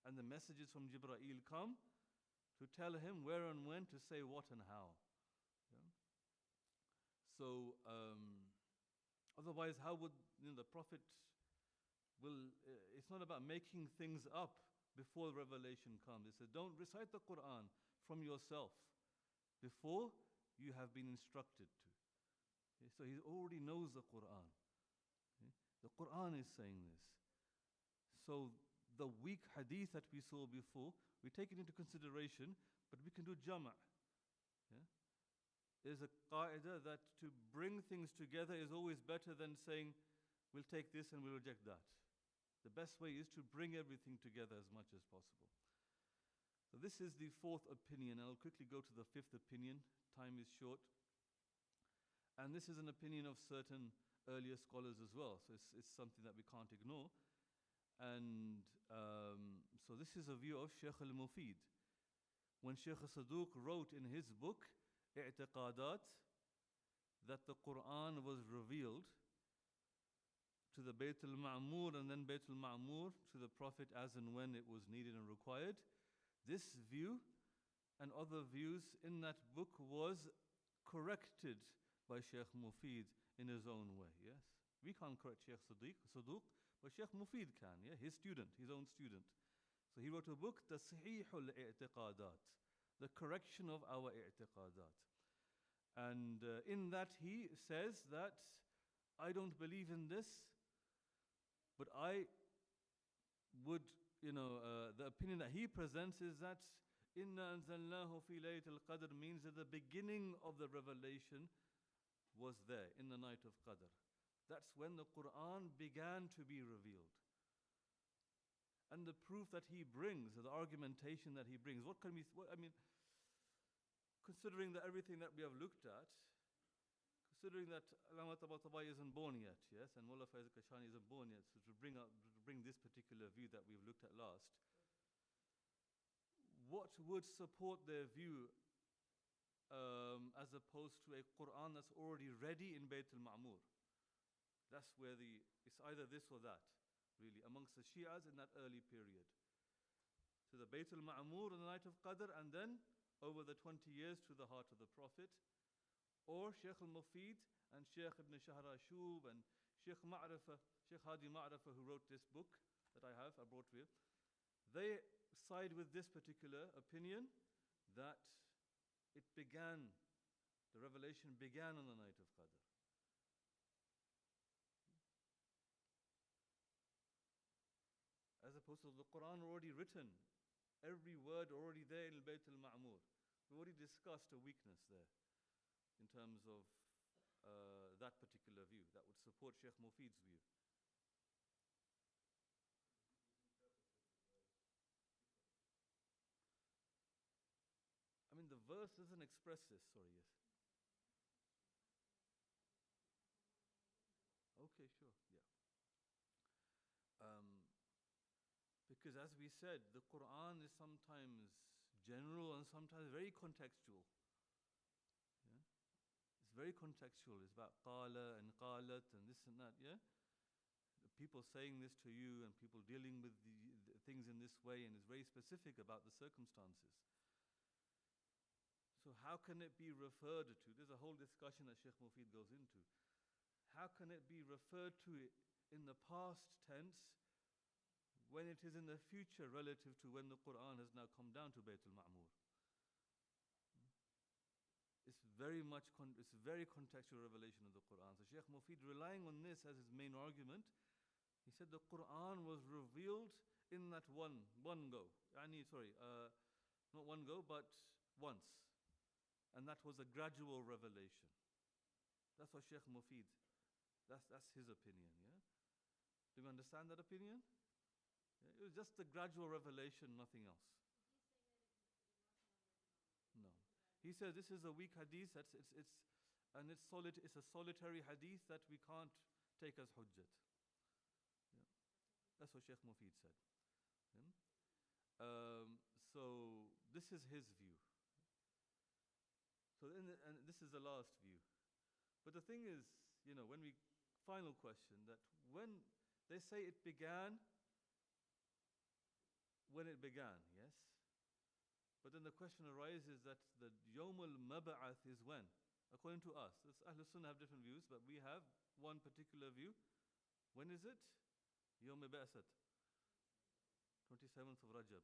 and the messages from Jibreel come to tell him where and when to say what and how. Yeah? So otherwise, how would the Prophet will? It's not about making things up before revelation comes. He said, don't recite the Quran from yourself before you have been instructed to. Okay? So he already knows the Quran. Okay? The Quran is saying this. So the weak hadith that we saw before, we take it into consideration, but we can do jama'. Yeah? There's a qaida that to bring things together is always better than saying, we'll take this and we'll reject that. The best way is to bring everything together as much as possible. So this is the fourth opinion. I'll quickly go to the fifth opinion. Time is short. And this is an opinion of certain earlier scholars as well. So it's something that we can't ignore. And so this is a view of Shaykh al-Mufid. When Shaykh Saduq wrote in his book, I'tiqadat, that the Quran was revealed to the Bayt al-Ma'mur and then Bayt al-Ma'mur to the Prophet as and when it was needed and required. This view and other views in that book was corrected by Shaykh Mufid in his own way. Yes, we can't correct Shaykh Saduq, but Shaykh Mufid can, yeah, his student, his own student. So he wrote a book, Tasheehul I'tiqadat, the correction of our i'tiqadat. And in that he says that I don't believe in this, but I would, the opinion that he presents is that Inna anzalnahu fi laylatil qadr means that the beginning of the revelation was there in the night of Qadr. That's when the Quran began to be revealed. And the proof that he brings, the argumentation that he brings, considering that everything that we have looked at, considering that Allama Tabatabai isn't born yet, yes, and Mullah Fayyid Qaishani isn't born yet, so to bring this particular view that we've looked at last, what would support their view as opposed to a Quran that's already ready in Bayt al-Ma'mur? That's where it's either this or that, really, amongst the Shias in that early period. So the Bayt al-Ma'mur on the night of Qadr, and then over the 20 years to the heart of the Prophet, or Shaykh al-Mufid and Shaykh ibn Shahrashub and Shaykh Hadi Ma'rafa, who wrote this book that I brought with you, they side with this particular opinion that the revelation began on the night of Qadr. As opposed to the Quran already written, every word already there in Bayt al-Ma'mur. we've already discussed a weakness there in terms of that particular view that would support Sheikh Mufid's view. He's interpreted the verse differently. I mean, the verse doesn't express this. Sorry, yes. Okay, sure, yeah. Because as we said, the Quran is sometimes general and sometimes very contextual. Yeah? It's very contextual. It's about qala and qalat and this and that, yeah? People saying this to you and people dealing with the things in this way, and it's very specific about the circumstances. So how can it be referred to? There's a whole discussion that Sheikh Mufid goes into. How can it be referred to in the past tense when it is in the future relative to when the Quran has now come down to Baytul Ma'mur? It's very contextual revelation of the Quran. So Sheikh Mufid, relying on this as his main argument, he said the Quran was revealed in that one go. Not one go, but once. And that was a gradual revelation. That's what Sheikh Mufid, that's his opinion, yeah? Do you understand that opinion? Yeah, it was just a gradual revelation, nothing else. Is he saying that it was not on No. He says this is a weak hadith, it's a solitary hadith that we can't take as hujjat. Yeah. That's what Sheikh Mufid said. Yeah. So this is his view. So and this is the last view. But the thing is, final question, that when they say it began, when it began, yes? But then the question arises that the Yawm al-Mab'ath is when? According to us. Ahlul Sunnah have different views, but we have one particular view. When is it? Yawm al-Ba'asat. 27th of Rajab.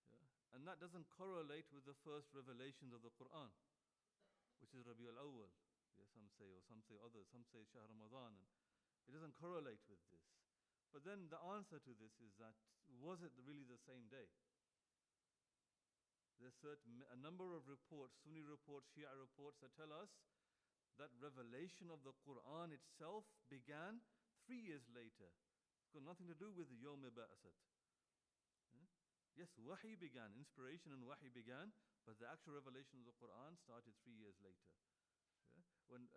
Yeah? And that doesn't correlate with the first revelations of the Quran, which is Rabi al-Awwal. Yeah, some say others, some say Shahr Ramadan. And it doesn't correlate with this. But then the answer to this is that, was it really the same day? There's a number of reports, Sunni reports, Shia reports, that tell us that revelation of the Quran itself began 3 years later. It's got nothing to do with the Yawm Ba'asat. Yeah? Yes, wahi began, inspiration and wahi began, but the actual revelation of the Quran started 3 years later. Yeah? When,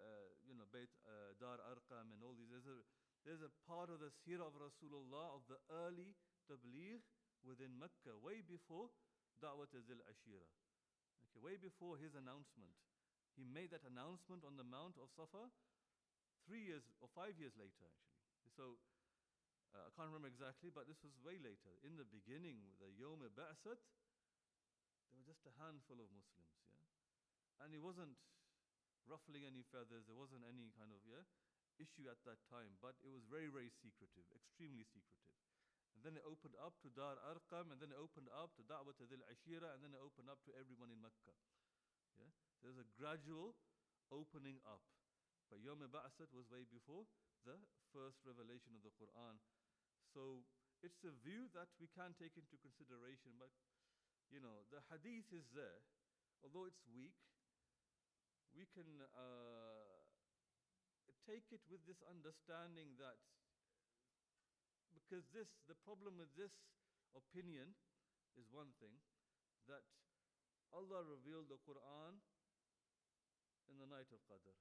Bayt Dar Arqam and all these, there's a part of the seerah of Rasulullah of the early tabligh within Mecca, way before Da'wat Zil Ashira. Okay, way before his announcement. He made that announcement on the Mount of Safa 3 years or 5 years later, actually. So, I can't remember exactly, but this was way later. In the beginning, with the Yawm Ba'asat, there were just a handful of Muslims, yeah? And he wasn't ruffling any feathers, there wasn't any kind of, issue at that time, but it was very, very secretive, extremely secretive. And then it opened up to Dar Arqam, and then it opened up to Da'wat Dhil Ashira, and then it opened up to everyone in Mecca. Yeah? So there's a gradual opening up. But Yawm Ba'asat was way before the first revelation of the Quran. So it's a view that we can take into consideration, but the hadith is there. Although it's weak, we can take it with this understanding that, because the problem with this opinion is one thing, that Allah revealed the Quran in the night of Qadr.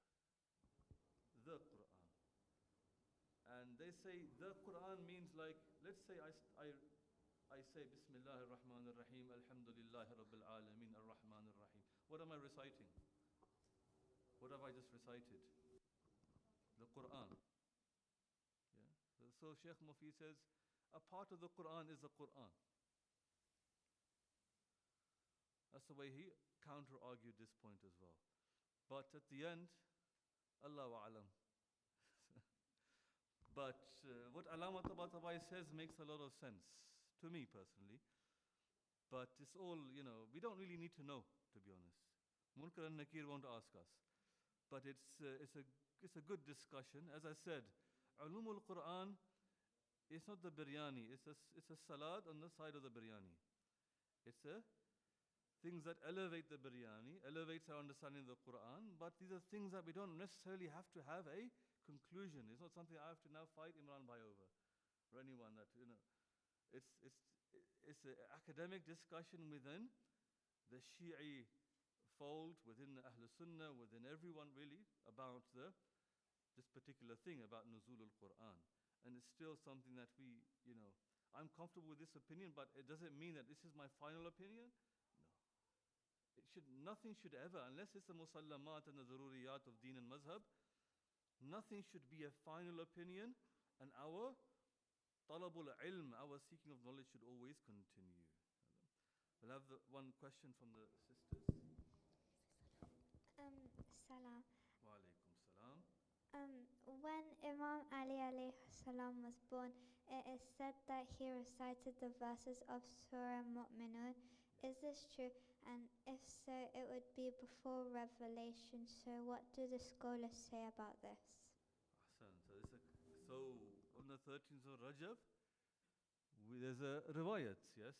The Quran. And they say the Quran means, like, let's say I say Bismillah ar-Rahman ar-Rahim, Alhamdulillah Rabbil Alameen ar-Rahman ar-Rahim. What am I reciting? What have I just recited? The Quran. Yeah. So Sheikh Mufid says, a part of the Quran is the Quran. That's the way he counter-argued this point as well. But at the end, Allahu A'lam. But what Allama Tabatabai says makes a lot of sense to me personally. But it's all, we don't really need to know, to be honest. Munkar and Nakir won't ask us. But it's a good discussion. As I said, Ulumul Quran is not the biryani. It's a salad on the side of the biryani. It's a things that elevate the biryani, elevates our understanding of the Quran, but these are things that we don't necessarily have to have a conclusion. It's not something I have to now fight Imran Bhai over, or anyone that, it's an academic discussion within the Shi'i fold, within the Ahl Sunnah, within everyone really, about this particular thing about Nuzul al-Quran. And it's still something that I'm comfortable with this opinion, but it doesn't mean that this is my final opinion. No. Nothing should ever, unless it's the musallamat and the daruriyat of deen and mazhab, nothing should be a final opinion, and our talabul ilm, our seeking of knowledge should always continue. We'll have one question from the sisters. Salam. Wa alaikum salam. When Imam Ali alayhi salam was born, it is said that he recited the verses of Surah Mu'minun. Is this true? And if so, it would be before revelation. So what do the scholars say about this? Ahsan. So on the 13th of Rajab, there's a riwayat, yes,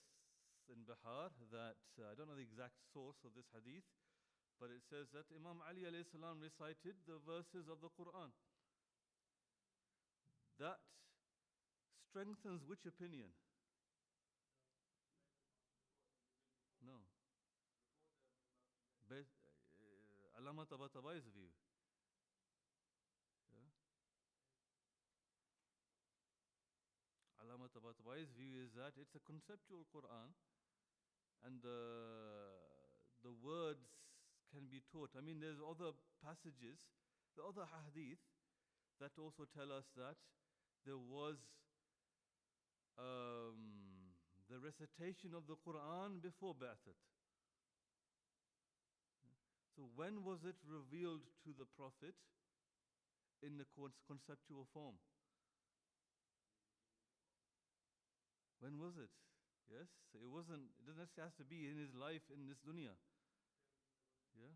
in Bihar that, I don't know the exact source of this hadith, but it says that Imam Ali alayhi salam recited the verses of the Quran. That strengthens which opinion? No. Allama Tabatabai's view. Yeah. Allama Tabatabai's view is that it's a conceptual Quran, and the words can be taught. I mean, there's other passages, the other hadith, that also tell us that there was the recitation of the Quran before Ba'athat. So when was it revealed to the Prophet in the conceptual form? When was it? Yes, it wasn't, it doesn't necessarily have to be in his life in this dunya. Yeah?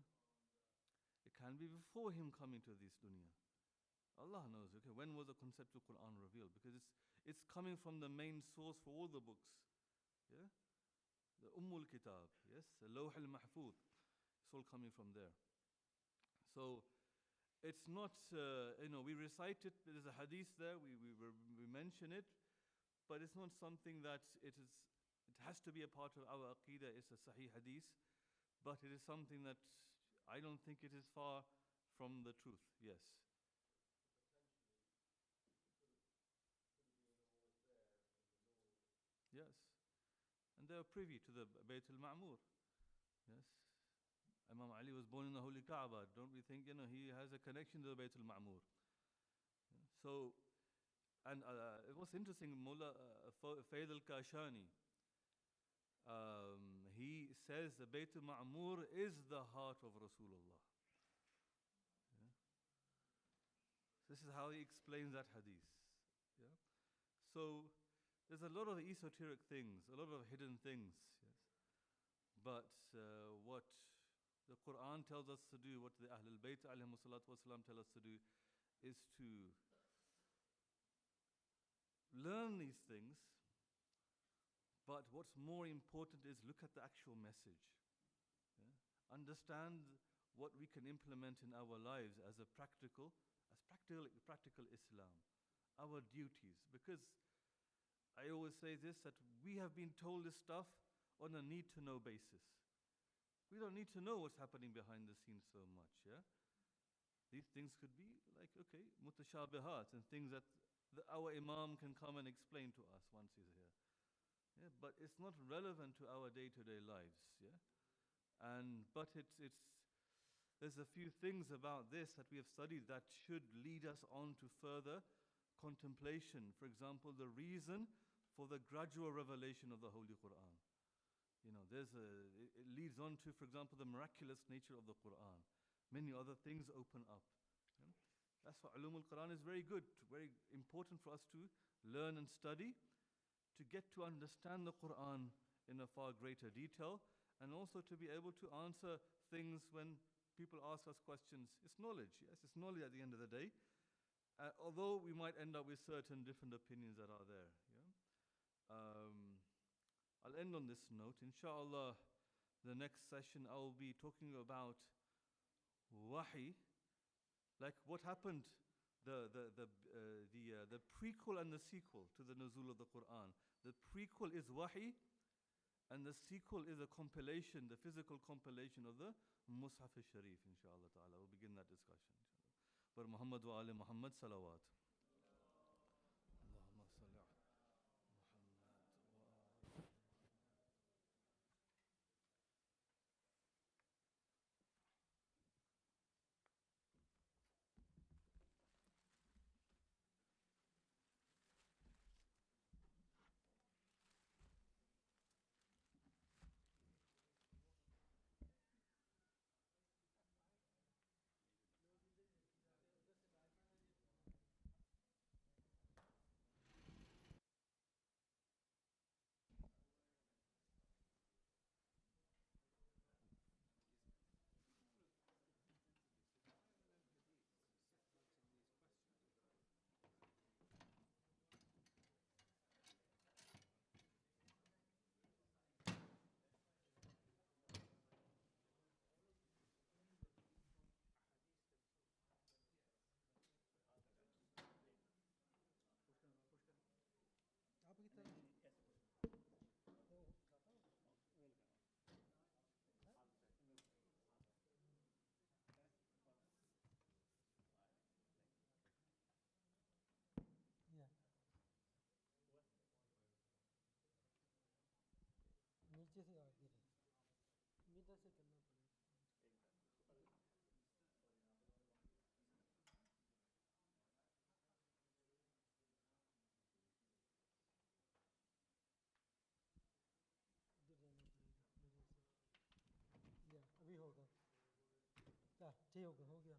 It can be before him coming to this dunya. Allah knows, okay, when was the conceptual Quran revealed? Because it's coming from the main source for all the books. Yeah? The Ummul Kitab, yes? The Lawh al-Mahfuz. It's all coming from there. So, it's not, we recite it, there's a hadith there, we mention it, but it's not something that it has to be a part of our aqidah, it's a sahih hadith, but it is something that I don't think it is far from the truth, yes. Yes. And they are privy to the Bayt al-Ma'mur. Yes. Imam Ali was born in the Holy Kaaba. Don't we think, he has a connection to the Bayt al-Ma'mur. Yeah. So, and it was interesting, Mullah Fayd al-Kashani, he says the Bayt al-Ma'mur is the heart of Rasulullah. Yeah. This is how he explains that hadith. Yeah. So, there's a lot of esoteric things, a lot of hidden things. Yes. But what the Quran tells us to do, what the Ahlul Bayt alayhimu salatu wasalam tell us to do, is to learn these things. But what's more important is look at the actual message. Yeah? Understand what we can implement in our lives as practical Islam, our duties. Because I always say this, that we have been told this stuff on a need-to-know basis. We don't need to know what's happening behind the scenes so much, yeah? These things could be like, okay, mutashabihat, and things that our imam can come and explain to us once he's here. Yeah, but it's not relevant to our day-to-day lives, yeah? But there's a few things about this that we have studied that should lead us on to further contemplation. For example, the reason for the gradual revelation of the Holy Quran. It leads on to, for example, the miraculous nature of the Quran. Many other things open up. Yeah? That's why ulum al-Quran is very good, very important for us to learn and study, to get to understand the Quran in a far greater detail, and also to be able to answer things when people ask us questions. It's knowledge, yes, it's knowledge at the end of the day. Although we might end up with certain different opinions that are there. Yeah? I'll end on this note. Inshallah, the next session I will be talking about wahi, like what happened, the prequel and the sequel to the nuzul of the Quran. The prequel is wahi, and the sequel is a compilation, the physical compilation of the Mus'haf al-Sharif, inshallah ta'ala. We'll begin that discussion, inshallah. For Muhammad wa ali Muhammad, salawat. Allahumma salli ala Muhammad wa ali. आप की तरफ नीचे से आगे metre से करना पड़ेगा इधर जाना पड़ेगा मीटर से या अभी होगा क्या ठीक होगा हो गया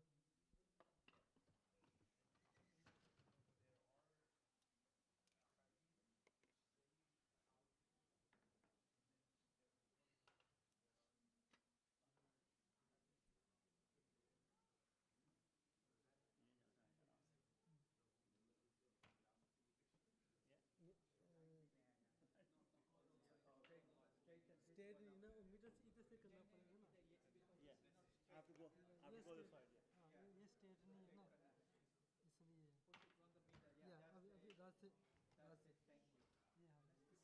स्टेट नहीं ना मीटर से इधर से करना पड़ेगा ना I have to go this side. हाँ ये स्टेट नहीं है ना इसलिए या अभी रात से ये हाँ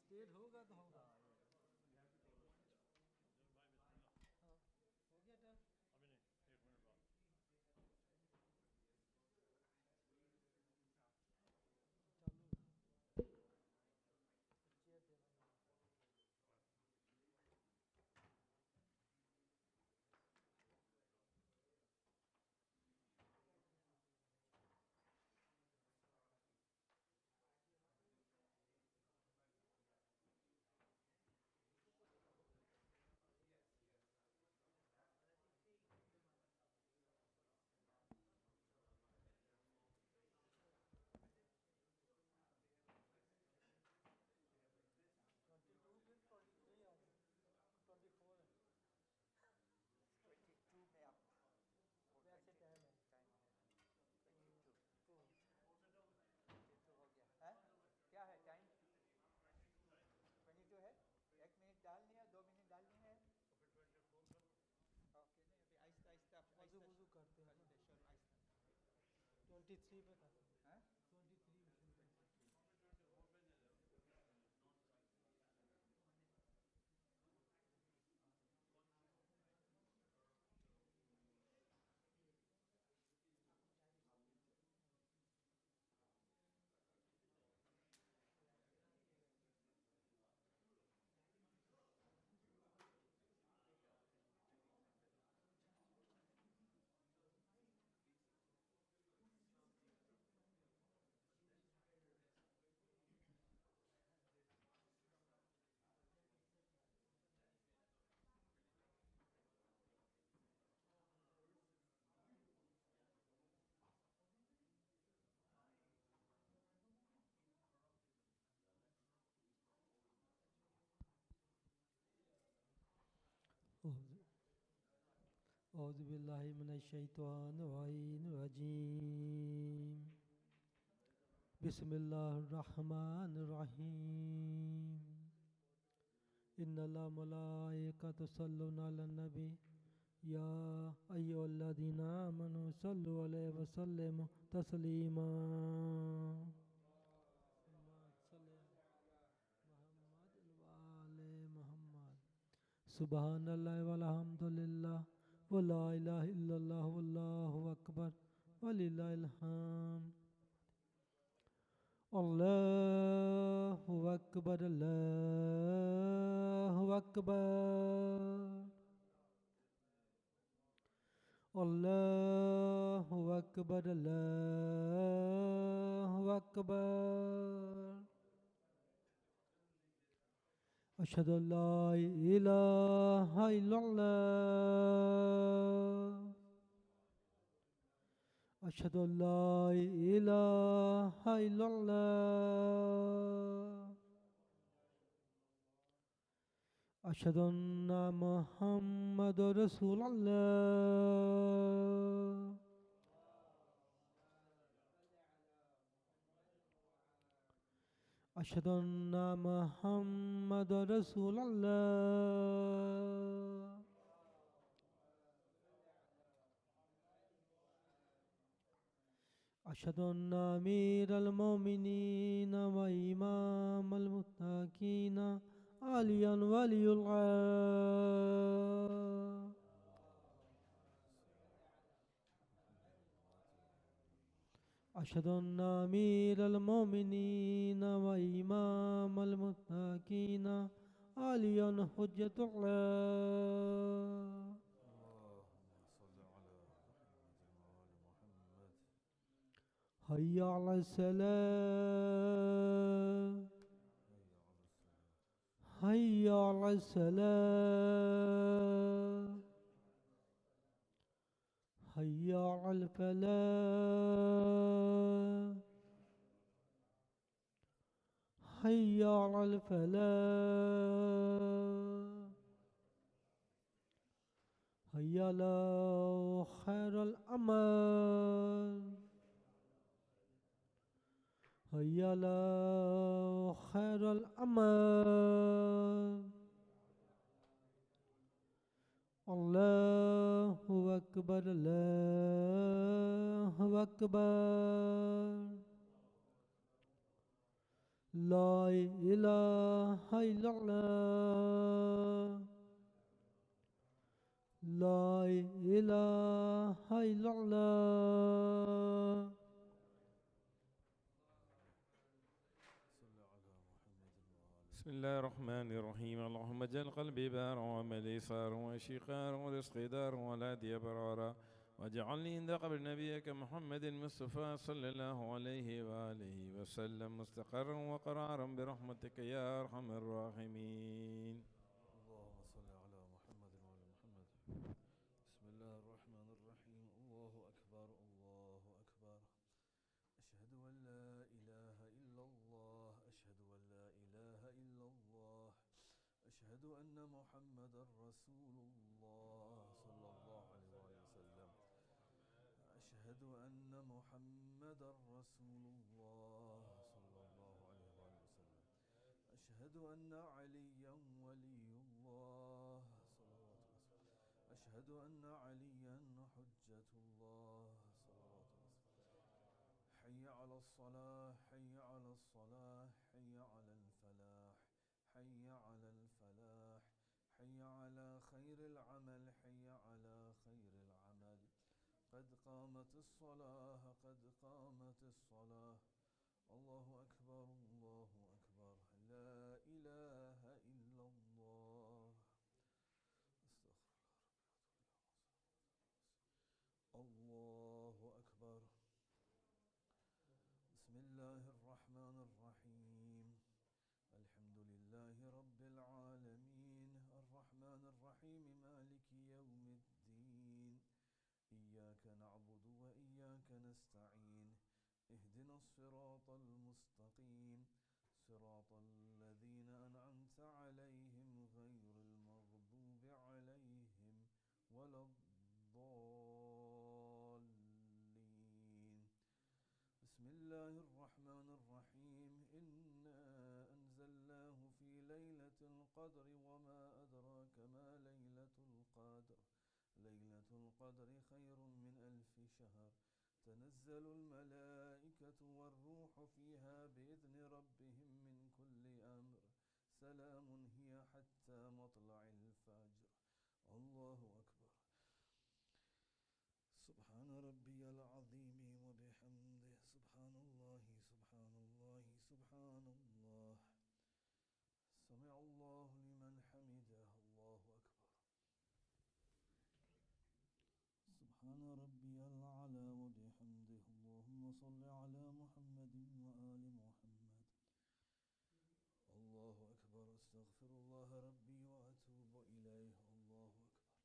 स्टेट होगा तो होगा हाँ हो गया टर्न चालू चेयर देना वैसे टाइम है हो गया है क्या है टाइम 22 है 1 मिनट डालनी है 2 मिनट डालनी है ओके नहीं अभी आहिस्ता आहिस्ता वजू करते हैं ना शुरू आहिस्ता 23 पे करते हैं हैं 23 में शुरू करते हैं औज़ु बिल्लाहि मिनश्शैतानिर्रजीम बिस्मिल्लाहिर्रहमानिर्रहीम إن الله ملائكته يصلون على النبي يا أيها الذين آمنوا صلوا عليه وسلموا تسليما سبحان الله والحمد لله ولا إله إلا الله والله أكبر ولله الحمد الله أكبر الله أكبر الله أكبر الله أكبر أشهد أن لا إله إلا الله أشهد أن لا إله إلا الله أشهد أن محمد رسول الله أشهد أن محمد رسول الله أشهد أن أمير المؤمنين وإمام المتقين عليا ولي الله أشهد أن أمير المؤمنين وإمام المتقين عليا حجة الله حي على السلام حي على السلام حي على الفلاح حي على الفلاح حي على خير الأمل حي على خير الأمل الله أكبر الله أكبر لا إله إلا الله لا إله إلا الله بسم الله الرحمن الرحيم اللهم اجعل قلبي بارا وعملي صارا وشقارا ورزقي دارا والهدي برارا واجعلني عند قبر نبيك محمد المصطفى صلى الله عليه وآله وسلم مستقرا وقرارا برحمتك يا أرحم الراحمين. اللهم صل على محمد وعلى محمد. بسم الله الرحمن الرحيم. الله أكبر الله أكبر. أشهد أن لا إله إلا الله أشهد أن لا إله إلا الله أشهد أن محمد رسول الله صلى الله عليه وسلم أشهد أن محمد رسول الله صلى الله عليه وسلم أشهد أن عليا ولي الله صلوات الله أشهد أن عليا حجة الله صلوات الله حي على الصلاة حي على الصلاة حي على الفلاح حي على الفلاح حي على خير العمل حي على خير العمل قد قامت الصلاة قد قامت الصلاة الله أكبر الله أكبر لا إله إلا الله استغفر الله أكبر. بسم الله الرحمن الرحيم الحمد لله رب العالمين الرحمن الرحيم مالك يوم الدين إياك نعبد وإياك نستعين اهدنا الصراط المستقيم صراط الذين أنعمت عليهم غير المغضوب عليهم ولا الضالين. بسم الله الرحمن الرحيم إنا أنزلناه في ليلة القدر القدر وما أدراك ما ليلة القدر ليلة القدر خير من 1000 شهر تنزل الملائكة والروح فيها بإذن ربهم من كل أمر سلام هي حتى مطلع الفجر. الله أكبر. سبحان ربي العظيم وبحمده سبحان الله سبحان الله سبحان الله. سمع الله لمن حمده. الله أكبر. سبحان ربي الأعلى وبحمده. اللهم صل على محمد وآل محمد. الله أكبر. أستغفر الله ربي وأتوب إليه. الله أكبر.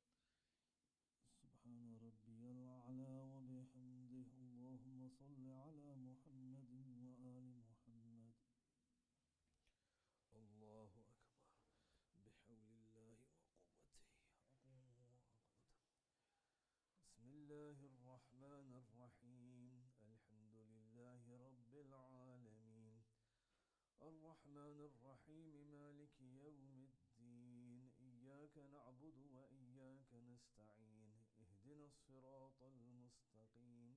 سبحان ربي الأعلى وبحمده. اللهم صل على محمد وآل محمد. الله أكبر. بحول الله وقوته أقوم وأقعد. بسم الله الرحمن الرحيم. الحمد لله رب العالمين الرحمن الرحيم مالك يوم الدين إياك نعبد وإياك نستعين اهدنا الصراط المستقيم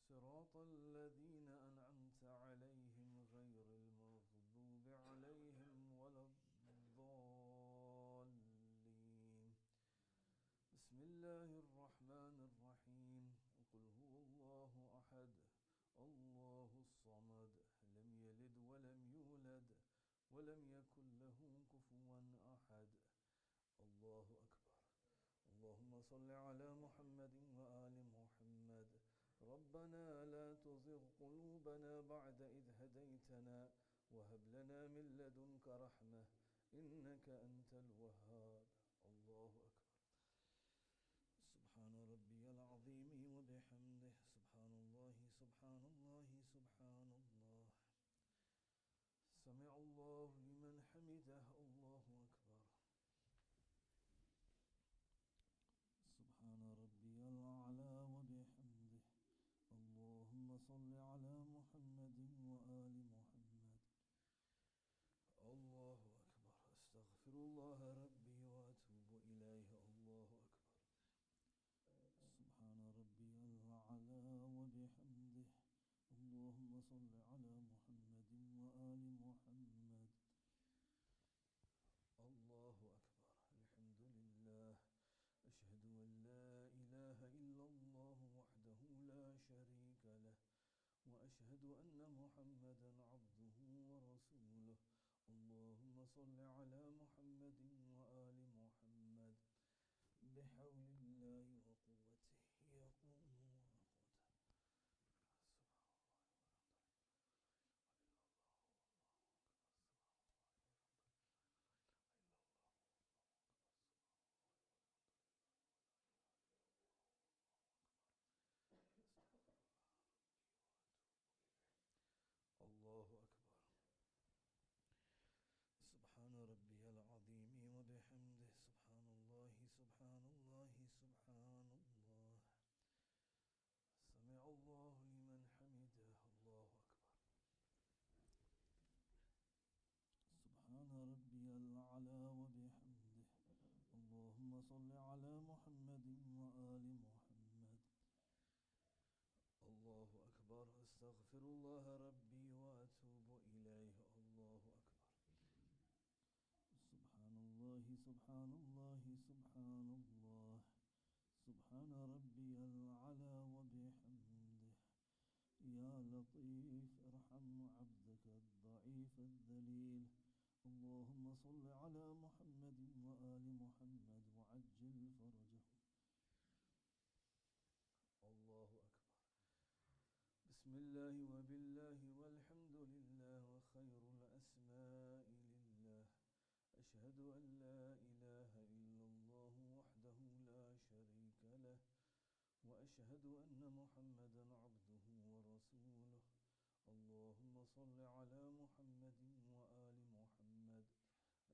صراط الذين أنعمت عليهم غير المغضوب عليهم ولا الضالين. بسم الله الرحمن الرحيم. قل هو الله أحد الله الصمد لم يلد ولم يولد ولم يكن له كفوا أحد. الله أكبر. اللهم صل على محمد وآل محمد. ربنا لا تزغ قلوبنا بعد إذ هديتنا وهب لنا من لدنك رحمة إنك أنت الوهاب. الله أكبر. سبحان ربي العظيم وبحمده سبحان الله سبحان الله سبحان الله. سمع الله لمن حمده. الله أكبر. سبحان ربي الأعلى وبحمده. اللهم صل على محمد وآل محمد. الله أكبر. أستغفر الله ربي وأتوب إليه. الله أكبر. سبحان ربي الأعلى وبحمده. اللهم صل على محمد وآل محمد. الله أكبر. الحمد لله. أشهد أن لا إله إلا الله وحده لا شريك له وأشهد أن محمدا عبده ورسوله. اللهم صل على محمد وآل محمد. بحول الله وقوته يقوم ويقعد. الله أكبر. سبحان ربي العظيم وبحمده سبحان الله سبحان الله سبحان الله. سمع الله لمن حمده. الله أكبر. سبحان ربي الأعلى وبحمده. اللهم صل على محمد وآل محمد. الله أكبر. أستغفر الله ربي وأتوب إليه. الله أكبر. سبحان الله سبحان الله سبحان الله. سبحان ربي الأعلى وبحمده. يا لطيف ارحم عبدك الضعيف الذليل. اللهم صل على محمد وآل محمد وعجل فرجه. الله أكبر. بسم الله وبالله والحمد لله وخير الأسماء لله. أشهد أن لا إله إلا الله وحده لا شريك له وأشهد أن محمدا عبده ورسوله. اللهم صل على محمد وآل محمد.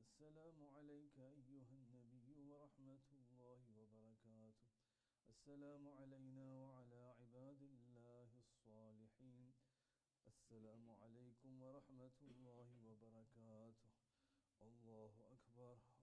السلام عليك أيها النبي ورحمة الله وبركاته. السلام علينا وعلى عباد الله الصالحين. السلام عليكم ورحمة الله وبركاته. الله أكبر. أكبر